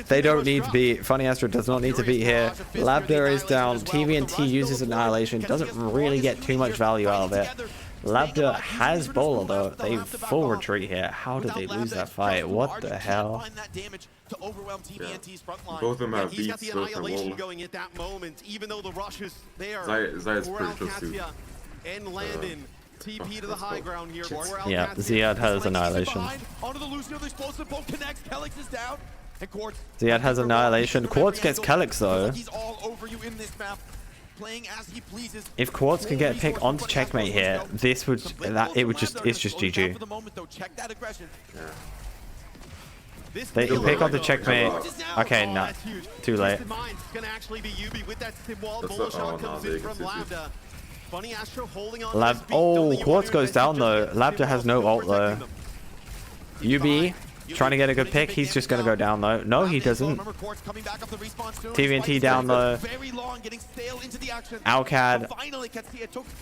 They don't need to beat. Funny Astro does not need to beat here. Labda is down. TVNT uses Annihilation. Doesn't really get too much value out of it. Labda has Bowler though. They full retreat here. How did they lose that fight? What the hell? Both of them have beats, both have wall. Going at that moment, even though the rush is there. Zay's pretty close too. And Landon. TP to the high ground here. Yeah, Ziad has Annihilation. Ziad has Annihilation. Quartz gets Calyx though. If Quartz can get a pick onto checkmate here, this would it's just GG. They can pick onto checkmate. Okay, no, too late. Oh, Quartz goes down though. Labda has no ult though. UB trying to get a good pick. He's just going to go down though. No, he doesn't. TVNT down though. Alcad.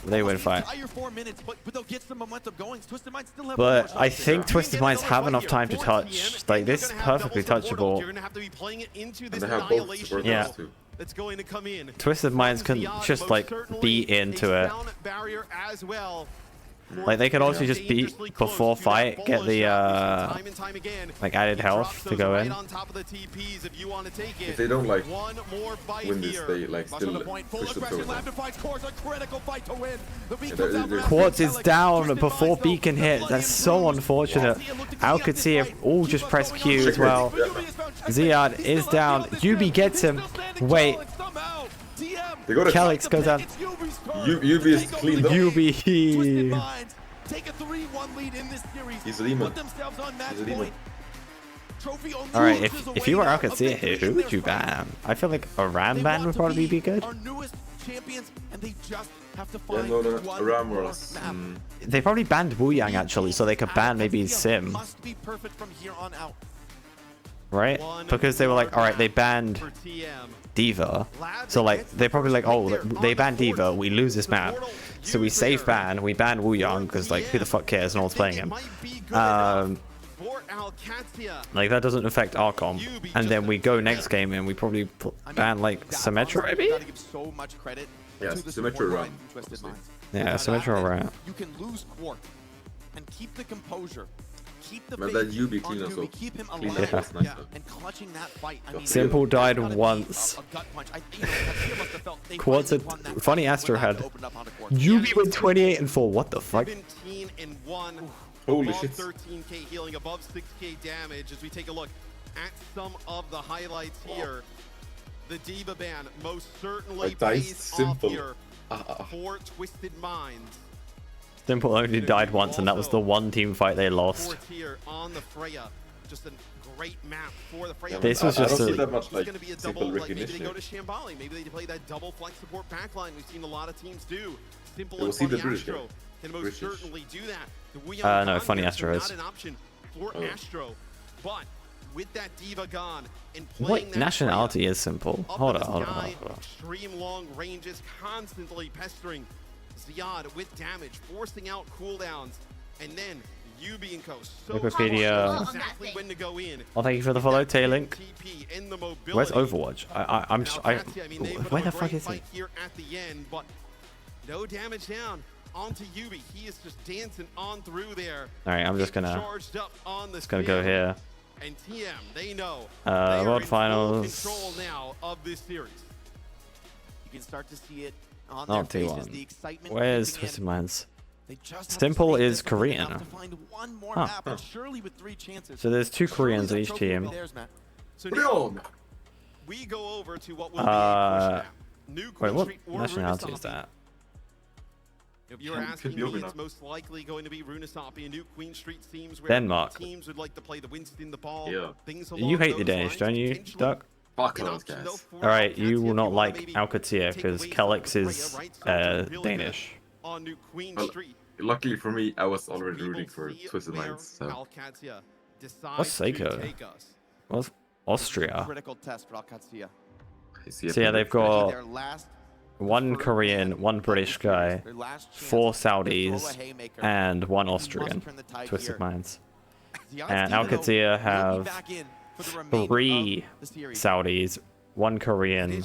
They win fight. But I think Twisted Minds have enough time to touch. Like, this is perfectly touchable. And they have both support too. That's going to come in. Twisted Minds can just like be into it. Like, they could also just beat before fight, get the like added health to go in. If they don't like win this, they like still push the throw. Quartz is down before beacon hit. That's so unfortunate. Alcatsia all just press Q as well. Ziad is down. Yubi gets him. Wait. Calyx goes down. UB is clean though. UB. Take a 3-1 lead in this series. He's a demon. He's a demon. Alright, if you were Alcatsia here, who would you ban? I feel like a Ram ban would probably be good. They probably banned Wu Yang actually, so they could ban maybe Sim. Right? Because they were like, alright, they banned Diva. So like, they're probably like, oh, they banned Diva, we lose this map. So we safe ban, we ban Wu Yang, because like, who the fuck cares, no one's playing him. Like, that doesn't affect our comp. And then we go next game and we probably ban like Symmetra maybe? Yeah, Symmetra run. Yeah, Symmetra run. You can lose Quartz and keep the composure. Keep the that UB clean as well. Keep him Clean alive. Yeah. And clutching that fight. I mean, Simple died once. Quartz had funny Astro had UB with 28 and 4. What the fuck? 17 and 1. Holy shit. 13k healing, above 6k damage. As we take a look at some of the highlights here, the Diva ban most certainly pays off here for Twisted Minds. Simple only died once, and that was the one team fight they lost. Here on the Freya. Just a great map for the Freya. This was just that much like going to be a simple double, like maybe recognition. they go to Shambali, maybe they play that double flex support backline we've seen a lot of teams do. Simple we'll and see the Funny British Astro can most British. certainly do that. The No, Funny Astro is. not an option for Astro, but with that Diva gone and What playing that nationality is simple? Hold on. Extreme long ranges, constantly pestering Ziad with damage, forcing out cooldowns, and then Yubi and Co. So Wikipedia. exactly when to go in. Well, thank you for the follow, Taylink. Where's Overwatch? Where the fuck is he? Here at the end, but no damage down onto Yubi. He is just dancing on through there. All right, I'm just gonna go here. And TM, they know World Finals. Control now of this series. You can start to see it on their faces, the excitement. Where's Twisted Minds? Simple is Korean. Huh. So there's 2 Koreans in each team. So now, we go over to what will be a new wait, what Street or nationality Runasapi. is that? If you're asking me, it's most likely going to be Runasapi, a new Queen Street teams where Denmark. teams would like to play the Winston, the ball, things You hate the Danish, don't you, Duck? Fuck those guys. Alright, you will not like Alcatia because Calyx is Danish. On new Queen Well, Street. luckily for me, I was already rooting for Twisted Minds. So. What's Seiko? What's Austria? Critical test for Alcatia. So yeah, they've got 1 Korean, 1 British guy, 4 Saudis, and 1 Austrian. Twisted Minds. And Alcatia have 3 Saudis, 1 Korean,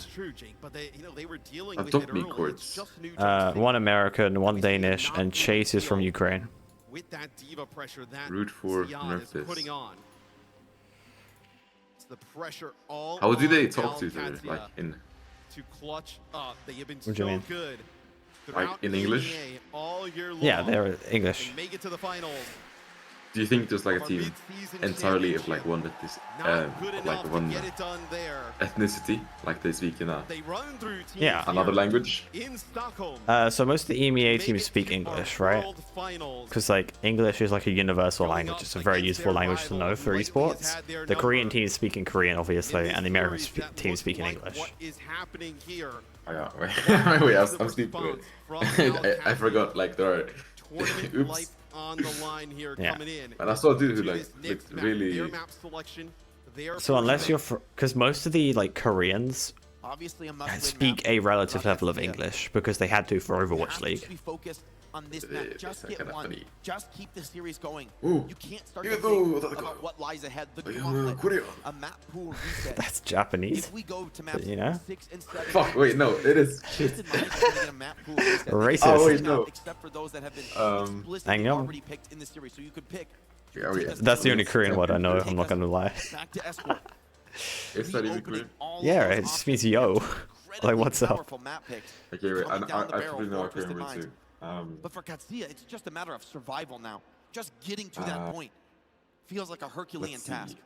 Don't be courts. 1 American, 1 Danish, and Chase is from Ukraine. With that diva pressure that Root for Ziad is Nerf putting this. on. It's the pressure all How do on they talk to each other? Alcatia Like in to clutch up. They have been What do you so mean? good. Like in English? All year long. Yeah, they're English. They make it to the finals. Do you think there's like a team entirely of like one that is like one ethnicity, like they speak in Yeah. another language? In Stockholm. So most of the EMEA teams speak English, right? Because like English is like a universal language. It's a very useful language to know for esports. The Korean teams speak in Korean, obviously, and the American teams speak in English. What is happening here? Oh, yeah, wait, I'm stupid. I forgot. Like there are. Oops. On the line here coming in. And I saw a dude who like looked really. Their map selection, So unless you're, because most of the like Koreans Obviously, speak a relative level of English because they had to for Overwatch League. On this map, just get one. Funny. Just keep the series going. Ooh. You can't start to think about what lies ahead. The gauntlet, a map pool reset. That's Japanese. If we go to maps You know? 6 and 7, Fuck! Wait, no, it is shit. Racist. Oh wait, no. Except for those that have been hang on. already picked in the series, so you could pick. Yeah, yeah. That's the only Korean word I know. I'm not gonna lie. Back to Escort. Is that even Korean? Yeah, it just means yo. Like, what's up? Okay, wait. I actually know a Korean word too. But for Katsuya, it's just a matter of survival now. Just getting to that point feels like a Herculean task.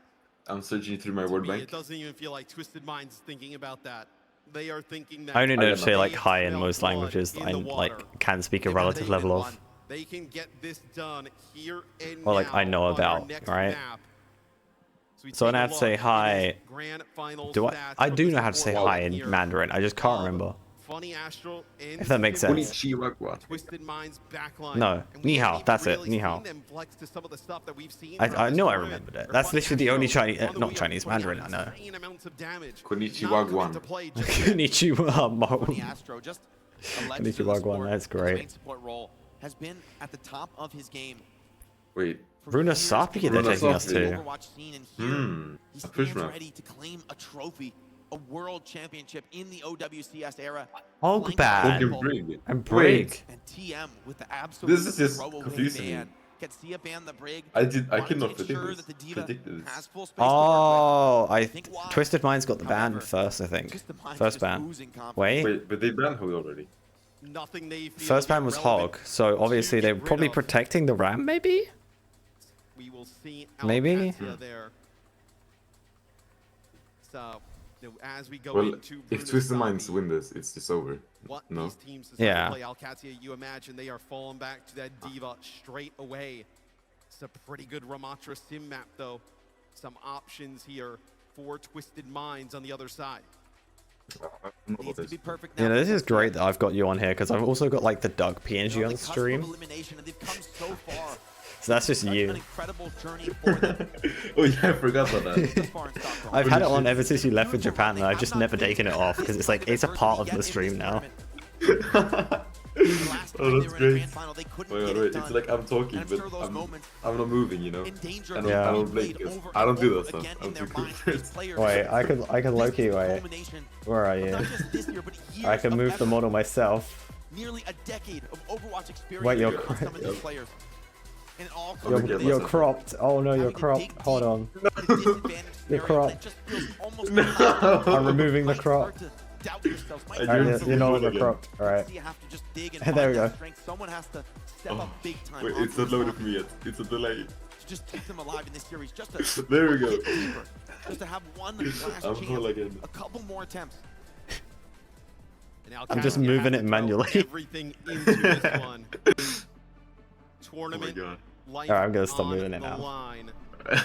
I'm searching through my word bank. It doesn't even feel like Twisted Minds thinking about that. They are thinking that I only know to say like high in most languages that I like can speak a relative level of. They can get this done here and Or like I know about, right? So when I have to say hi, I do know how to say hi in Mandarin. I just can't remember. Funny Astral and If that makes sense. Twisted Minds backline. No, ni hao. That's it. Ni hao. I know I remembered it. That's literally the only Chinese, not Chinese Mandarin I know. Konnichiwa Guan. Konnichiwa Mo. Just Konnichiwa Guan. That's great. Has been at the top of his game. Wait. Runasapi, they're taking us to. He stands ready to claim a trophy. A world championship in the OWCS era. Hogbad and Brig. And TM with the absolute this is just confusing. I cannot predict this. Oh, Twisted Minds got the ban first, I think. First ban. Wait, but they banned Hog already. First ban was Hog, so obviously they're probably protecting the Ram, maybe? We will see maybe? there. So as we go well, into if Twisted Minds win this, it's just over. What no. These teams decide to play Alcatia, you imagine they are falling back to that Diva straight away. It's a pretty good Ramatra sim map, though. Some options here for Twisted Minds on the other side. Yeah, this is great that I've got you on here because I've also got like the Doug PNG on stream. So that's just you. An incredible journey for them. Oh yeah, I forgot about that. This far in Stockholm. I've had it on ever since you left for Japan, and I've just never taken it off because it's like it's a part of the stream now. Oh, that's great. Wait, it's like I'm talking, but I'm not moving, you know. And I don't blink. I don't do that stuff. I'm too cool for it. Wait, I could low-key wait. Where are you? I can move the model myself. Nearly a decade of Overwatch experience. Wait, you're cropped. Oh no, you're cropped. Hold on. You're cropped. No. I'm removing the crop. Alright, you're no longer cropped. Alright. There we go. Someone has to step up big time. Wait, it's not loaded for me yet. It's a delay. Just keep them alive in this series. Just to there we go. Just to have one last chance. A couple more attempps. I'm just moving it manually. Everything into this one. Tournament. Alright, I'm gonna stop moving it now.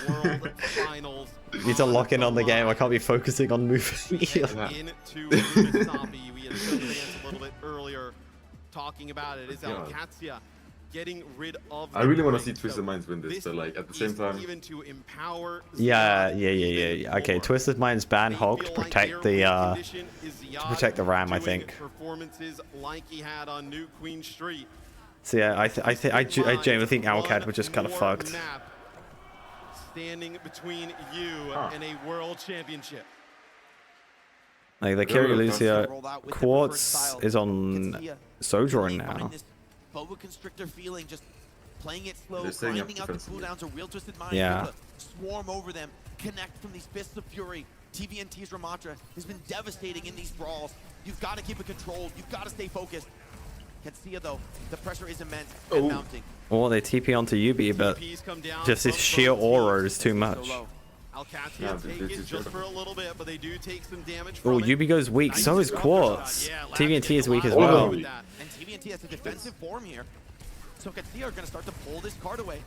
World Finals. You need to lock in on the game. I can't be focusing on moving. Into Musabi. We had a little bit earlier talking about it. Is Alcatia getting rid of? I really want to see Twisted Minds win this, but like at the same time. Even to empower. Yeah. Okay, Twisted Minds ban Hulk to protect the RAM, I think. Performances like he had on New Queen Street. So yeah, I genuinely think Alcad was just kind of fucked. Standing between you and a world championship. Like the Kyrie Lucia Quartz is on Sojourn now. Boa Constrictor feeling, just playing it slow, grinding out the cooldowns, a real Twisted Mind. Yeah. Swarm over them, connect from these fists of fury. TVNT's Ramatra has been devastating in these brawls. You've got to keep it controlled. You've got to stay focused. Katsia though, the pressure is immense and mounting. Oh, they TP onto Yubi, but just his sheer aura is too much. Oh, Yubi goes weak, so is Quartz. TVNT is weak as well. And TVNT has a defensive form here. So Katsia are going to start to pull this card away.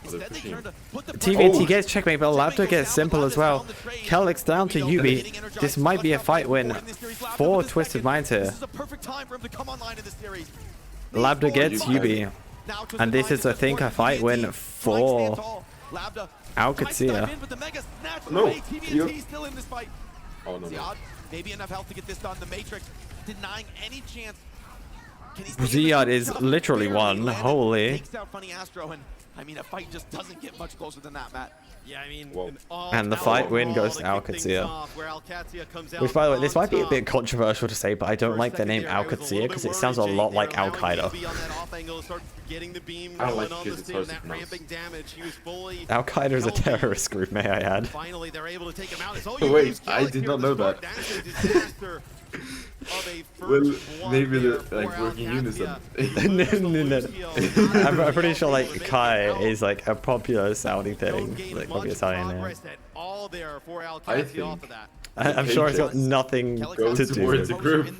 Instead, they turn to put the TVNT gets checkmate, but Labda gets simple as well. Calyx down to Yubi. This might be a fight win for Twisted Minds here. Labda gets Yubi. And this is, I think, a fight win for Alcatia. No. Oh, no. Maybe enough health to get this done. The Matrix denying any chance. Ziad is literally one. Holy. Takes out Funny Astro, and I mean, a fight just doesn't get much closer than that, Matt. Yeah, I mean, and the fight win goes to Alcatia. Which, by the way, this might be a bit controversial to say, but I don't like the name Alcatia because it sounds a lot like Al Qaeda. I don't like it because it's hard to pronounce. Al Qaeda is a terrorist group, may I add. Wait, I did not know that. Well, maybe they're like working in unison. No. I'm pretty sure like Kai is like a popular sounding thing, like popular sounding name. I think. I'm sure it's got nothing to do with the group.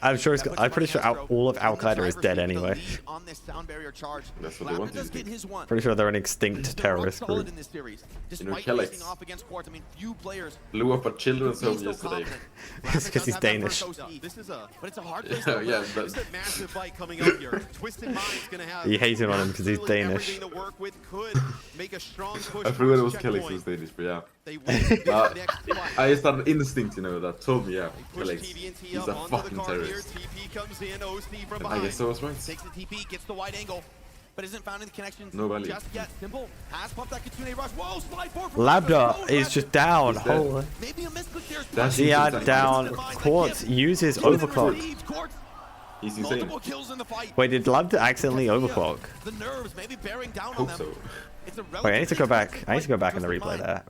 I'm sure it's got, I'm pretty sure all of Al Qaeda is dead anyway. That's what they want to do. Pretty sure they're an extinct terrorist group. You know, Calyx blew up a children's home yesterday. It's because he's Danish. Yeah, massive fight coming up here. Twisted Mind's gonna have. You hate him on him because he's Danish. I forgot it was Calyx was Danish, but yeah. I just had an instinct, you know, that told me, yeah, Calyx, he's a fucking terrorist. I guess I was right. Takes the TP, gets the wide angle, but isn't found in the connections just yet. Simple has popped that Kitsune rush. Whoa, slide forward. Labda is just down. Holy. Maybe a misclick there. Ziad down. Quartz uses overclock. He's insane. Wait, did Labda accidentally overclock? The nerves maybe bearing down Hope on them. so. Wait, I need to go back. I need to go back in the replay there.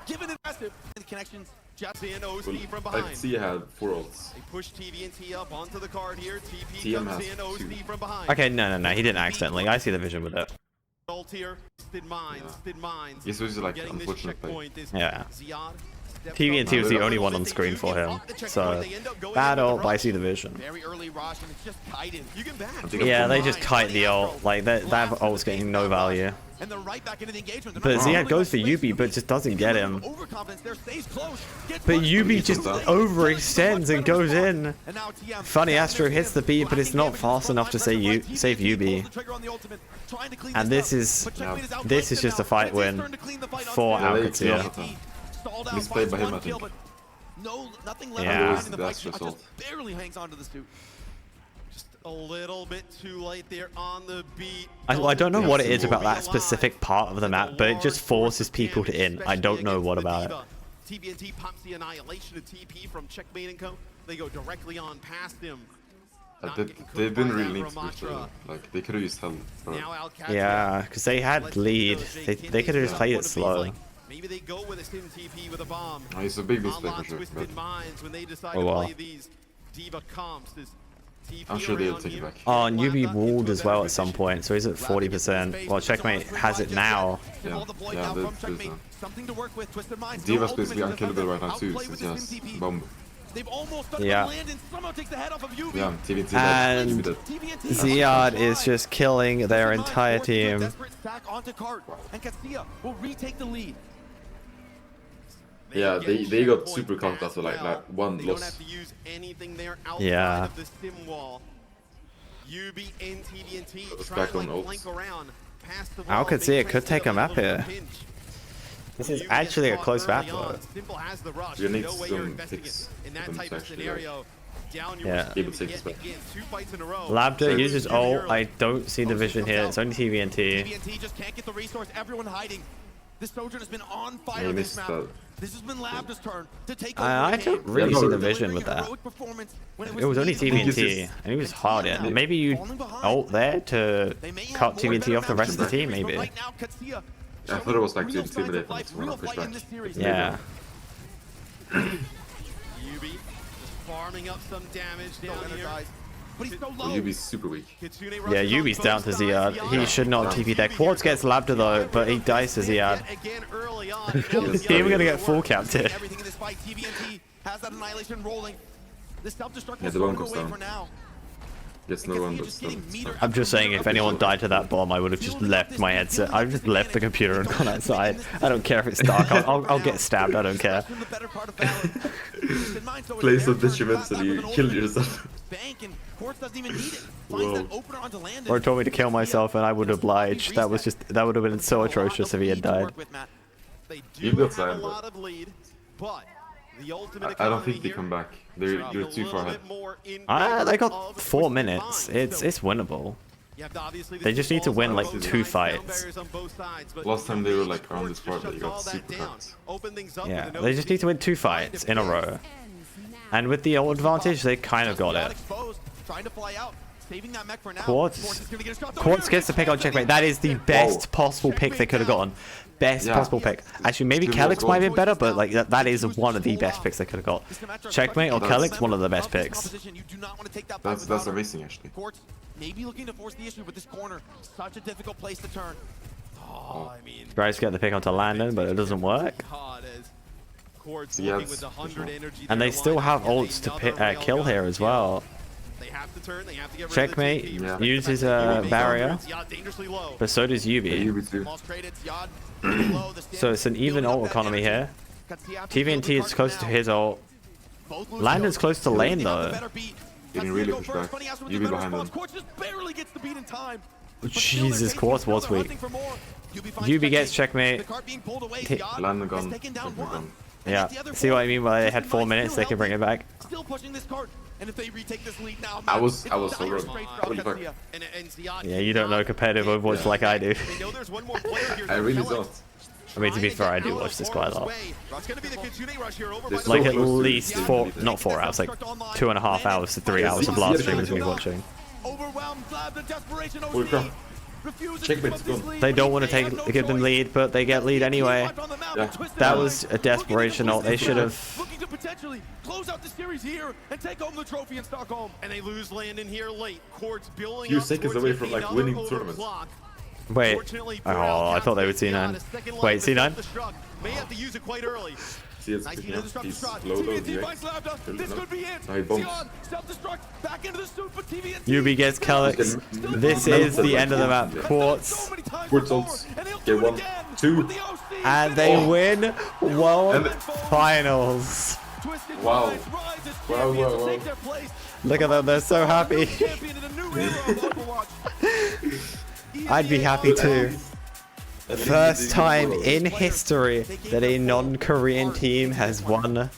Given aggressive in the connections, just in OC from behind. I see you had 4 ults. They push TVNT up onto the card here. TP comes in, OC from behind. Okay, no, he didn't accidentally. I see the vision with it. Ult here. Twisted Minds. Yes, it was like unfortunate play. Yeah. Ziad TVNT was the only one on screen for him. So, bad ult, but I see the vision. Yeah, they just kite the ult. Like, that ult's getting no value. But Ziad goes for Yubi, but just doesn't get him. But Yubi just overextends and goes in. Funny, Astro hits the beat, but it's not fast enough to save Yubi. And this is just a fight win for Alcatia. Misplayed by him, I think. Yeah. That's just all. Barely hangs onto the suit. A little bit too late there on the beat. I don't know what it is about that specific part of the map, but it just forces people to in. I don't know what about it. TBNT pops the annihilation of TP from Checkmate & Co. They go directly on past him. They didn't really need to push though. Like, they could have used help. Yeah, because they had lead. They could have just played it slow. Maybe they go with a sim TP with a bomb. Oh, it's a big misplay for sure. When they decide to play these Diva comps, this I'm sure they'll take it back. Oh, and Yubi walled as well at some point, so he's at 40%. Well, Checkmate has it now. Yeah, there's Diva's basically unkillable right now too, since he has bomb. Yeah. Yeah, TVNT and Ziad is just killing their entire team. Yeah, they got super cocked after like one loss. Yeah. It's back on ults. Alcatia could take a map here. This is actually a close map though. You need some picks them to actually yeah. able to take this back. Labda uses ult. I don't see the vision here. It's only TVNT. TVNT just can't get the resource. Everyone hiding. This Sojourn has been on fire Yeah, this map. This has been Labda's turn to take over. I don't really see the vision with that. It was only TVNT, and he was hard in. Maybe you ult there to cut TVNT off the rest of the team, maybe. Right now, Katsia, I thought it was like to intimidate them when I pushed back. Yeah. Yubi just farming up some damage down here. But he's so low. Yubi's super weak. Yeah, Yubi's down to Ziad. He should not TP there. Quartz gets Labda though, but he dies to Ziad. The team are gonna get full capped here. Yeah, the bomb goes down. Yes, no one goes down. I'm just saying, if anyone died to that bomb, I would have just left my headset. I've just left the computer and gone outside. I don't care if it's dark. I'll get stabbed. I don't care. Play so detrimentally, kill yourself. Or told me to kill myself, and I would oblige. That would have been so atrocious if he had died. You got signed, but I don't think they come back. You're too far ahead. They got 4 minutes. It's winnable. They just need to win like 2 fights. Last time they were like around this part, they got super fights. Yeah, they just need to win 2 fights in a row. And with the ult advantage, they kind of got it. Quartz gets the pick on Checkmate. That is the best possible pick they could have gotten. Best possible pick. Actually, maybe Calyx might have been better, but like that is one of the best picks they could have got. Checkmate or Calyx, one of the best picks. That's amazing, actually. Maybe looking to force the issue with this corner. Such a difficult place to turn. Oh, I mean, Tries to get the pick onto Landon, but it doesn't work. And they still have ults to kill here as well. Checkmate uses a barrier, but so does Yubi. So it's an even ult economy here. TVNT is close to his ult. Landon's close to lane though. Getting really pushed back. Yubi behind them. Jesus, Quartz was weak. Yubi gets Checkmate. Landon gone. Checkmate gone. Yeah, see what I mean by they had 4 minutes, they can bring it back. Still pushing this cart. And if they retake this lead now, I was so wrong. What the fuck? Yeah, you don't know competitive Overwatch like I do. I really don't. I mean, to be fair, I do watch this quite a lot. Like at least not 4 hours, like 2.5 hours to 3 hours of live stream is me watching. Holy crap. Checkmate's gone. They don't want to give them lead, but they get lead anyway. Yeah. That was a desperation ult. They should have. Looking to potentially close out the series here and take home the trophy in Stockholm. And they lose Landon here late. Quartz building Few seconds away from like winning the tournament. Wait. Oh, I thought they would C9. Wait, C9? May have to use it quite early. See, it's Nice picking into up. the structure He's shot. low though, TVNT by direct. Slabda. This could be it. No, he bumps. Sion, self-destruct, back into the suit, but TVNT. UB gets Calyx. This is the end of the map. Quartz. Quartz ults. Get 1, 2. And they win World Finals. Wow. Wow. Look at them, they're so happy. I'd be happy too. First time in history that a non-Korean team has won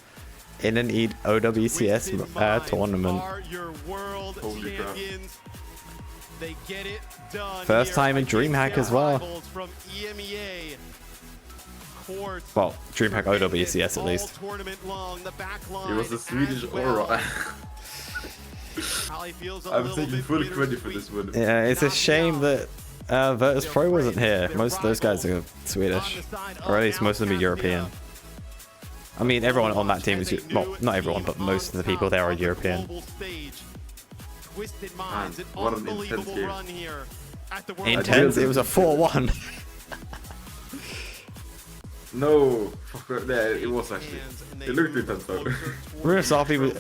in an OWCS tournament. Holy crap. First time in DreamHack as well. Well, DreamHack OWCS at least. It was the Swedish aura. I'm taking full credit for this one. Yeah, it's a shame that Virtus Pro wasn't here. Most of those guys are Swedish, or at least most of them are European. I mean, everyone on that team is, well, not everyone, but most of the people there are European. Man, what an intense game. Intense? It was a 4-1. No, yeah, it was actually. It looked intense though. Rusafi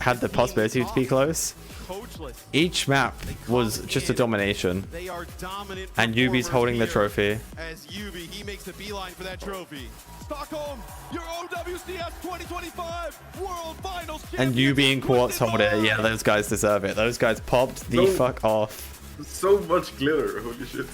had the possibility to be close. Each map was just a domination, and UB's holding the trophy. As UB, he makes a beeline for that trophy. Stockholm, your OWCS 2025 World Finals. And UB and Quartz hold it. Yeah, those guys deserve it. Those guys popped the fuck off. So much glitter, holy shit.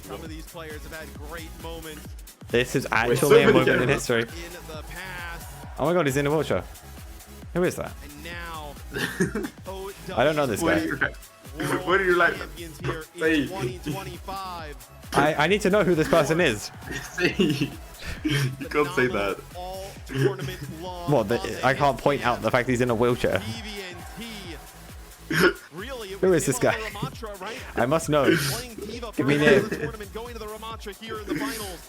Some of these players have had great moments. This is actually a moment in history. In the past. Oh my god, he's in the wheelchair. Who is that? And now, I don't know this guy. What do you like? Say. 2025. I need to know who this person is. You can't say that. What? I can't point out the fact he's in a wheelchair. Who is this guy? I must know. Give me a name.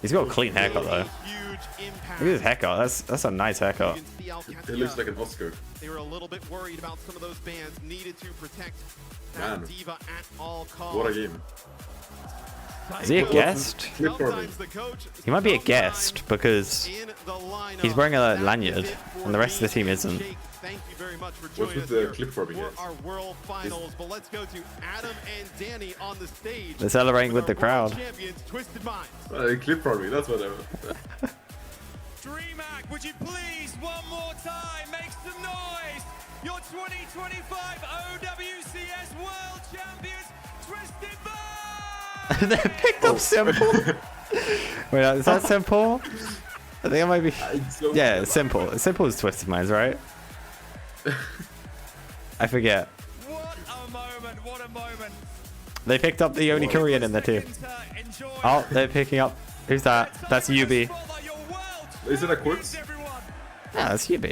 He's got a clean haircut though. Look at his haircut. That's a nice haircut. It looks like an Oscar. They were a little bit worried about some of those bans, needed to protect Man, Diva at all costs. what a game. Is he a guest? He might be a guest because he's wearing a lanyard and the rest of the team isn't. Thank you very much for What's joining with us the clip forming for our World Finals. But let's go to Adam and Danny on the stage. They're celebrating with the our crowd. world champions, Twisted Minds. Clip forming, that's whatever. DreamHack, would you please one more time make some noise? Your 2025 OWCS World Champions, Twisted Minds! They picked up Simple. Wait, is that Simple? I think it might be. Yeah, it's Simple. Simple is Twisted Minds, right? I forget. What a moment, what a moment. They picked up the only Korean in the team. Oh, they're picking up. Who's that? That's UB. Is it a Quartz? Yeah, that's UB.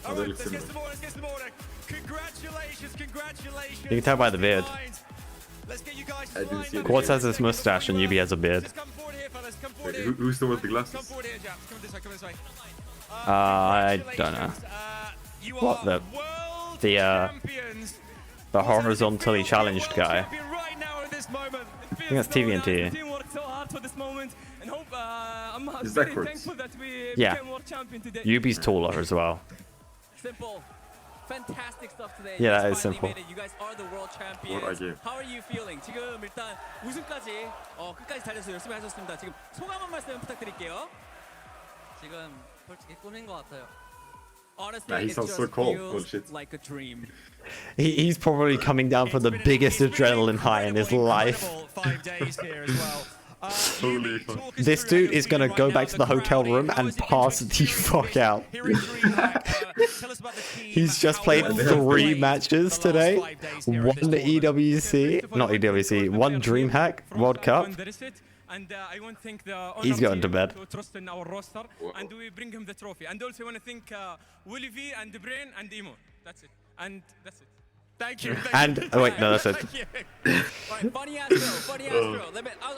Oh, they look similar. Congratulations. You can tell by the beard. Let's get you guys I didn't see it. Quartz has his mustache and UB has a beard. Come forward here, fellas. Come Wait, forward here. who's the one with the Come glasses? forward here, chaps. Come this way, come this way. I don't know. You What, are the- world the, champions. The horizontally challenged guy. Champion right now in this moment. I think that's TVNT. The team worked so hard for this moment, and hope I'm Is very that Quartz? thankful that we Yeah. became world champion today. UB's taller as well. Simple. Fantastic stuff today. Yeah, You that guys is finally simple. made it. You guys are the world champions. What a game. How are you feeling? 지금 일단 우승까지 끝까지 달려서 열심히 하셨습니다. 지금 소감 한 말씀 부탁드릴게요. 지금 솔직히 꿈인 것 같아요. Honestly, Nah, he it sounds just so cold. feels Bullshit. like a dream. He's probably coming down for the biggest adrenaline high in his life. 5 days here as well. Holy fuck. This dude is gonna go back to the hotel room and pass the fuck out. He's just played 3 matches today. 1 EWC, not EWC, 1 DreamHack World Cup. And I want to thank the He's going to bed. to trust in our roster, and we bring him the trophy. And also I want to thank Willie V and Brain and Emo. That's it. And that's it. Thank you. And oh wait, no, that's it. Right, funny ass girl.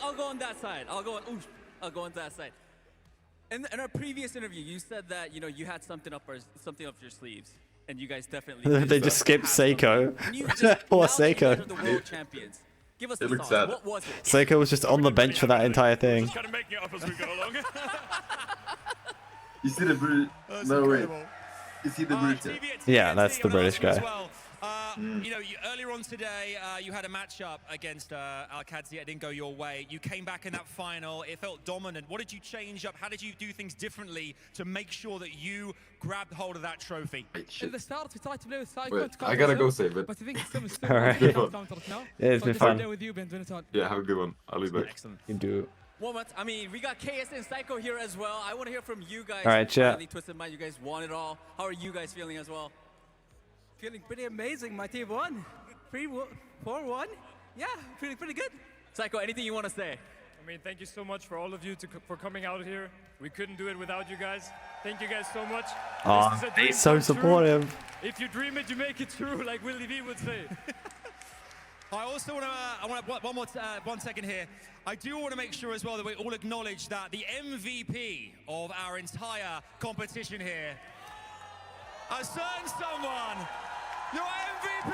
I'll go on that side. I'll go on that side. In our previous interview, you said that you had something up your sleeves, and you guys definitely. They just skipped Seiko. Can you just, Poor now that you guys Seiko. are the world champions. Give us It the looks sauce. sad. What was it? Seiko was just on the bench for that entire thing. Just kind of making it up as we go along. You see the British? No wait. You see the British? Yeah, that's the British guy. You know, earlier on today, you had a matchup against Alcadzia. It didn't go your way. You came back in that final. It felt dominant. What did you change up? How did you do things differently to make sure that you grabbed hold of that trophy? In the start, we tried to play with Psycho. Wait, I gotta go save it. But I think it's still Alright. now. Yeah, it's been fun. With you, Ben, Yeah, have a good one. I'll leave back. Excellent. You do. Well, I mean, we got KS and Psycho here as well. I want to hear from you guys. All right, chat. Finally, Twisted Mind, you guys won it all. How are you guys feeling as well? Feeling pretty amazing. My team won. 4-1. Yeah, feeling pretty good. Psycho, anything you want to say? I mean, thank you so much for all of you for coming out here. We couldn't do it without you guys. Thank you guys so much. Aw, he's so supportive. If you dream it, you make it true, like Willie V would say. I also want to, one second here. I do want to make sure as well that we all acknowledge that the MVP of our entire competition here, a certain someone, your MVP,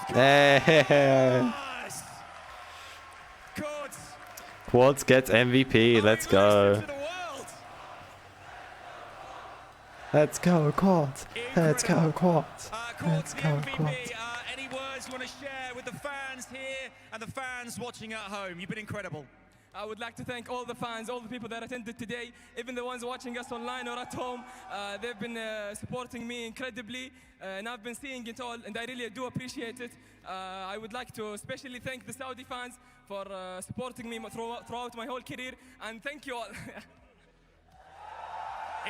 it's Quartz. Quartz gets MVP. Let's go. Let's go, Quartz. Let's go, Quartz. Let's go, Quartz. Any words you want to share with the fans here and the fans watching at home? You've been incredible. I would like to thank all the fans, all the people that attended today, even the ones watching us online or at home. They've been supporting me incredibly, and I've been seeing it all, and I really do appreciate it. I would like to especially thank the Saudi fans for supporting me throughout my whole career, and thank you all.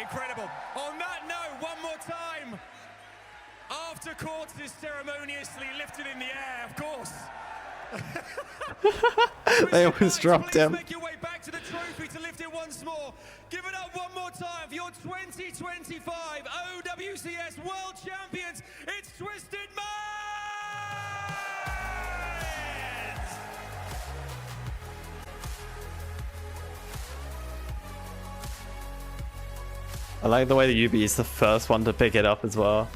Incredible. On that note, one more time. After Quartz is ceremoniously lifted in the air, of course. They almost dropped him. Make your way back to the trophy to lift it once more. Give it up one more time for your 2025 OWCS World Champions. It's Twisted Minds! I like the way the UB is the first one to pick it up as well.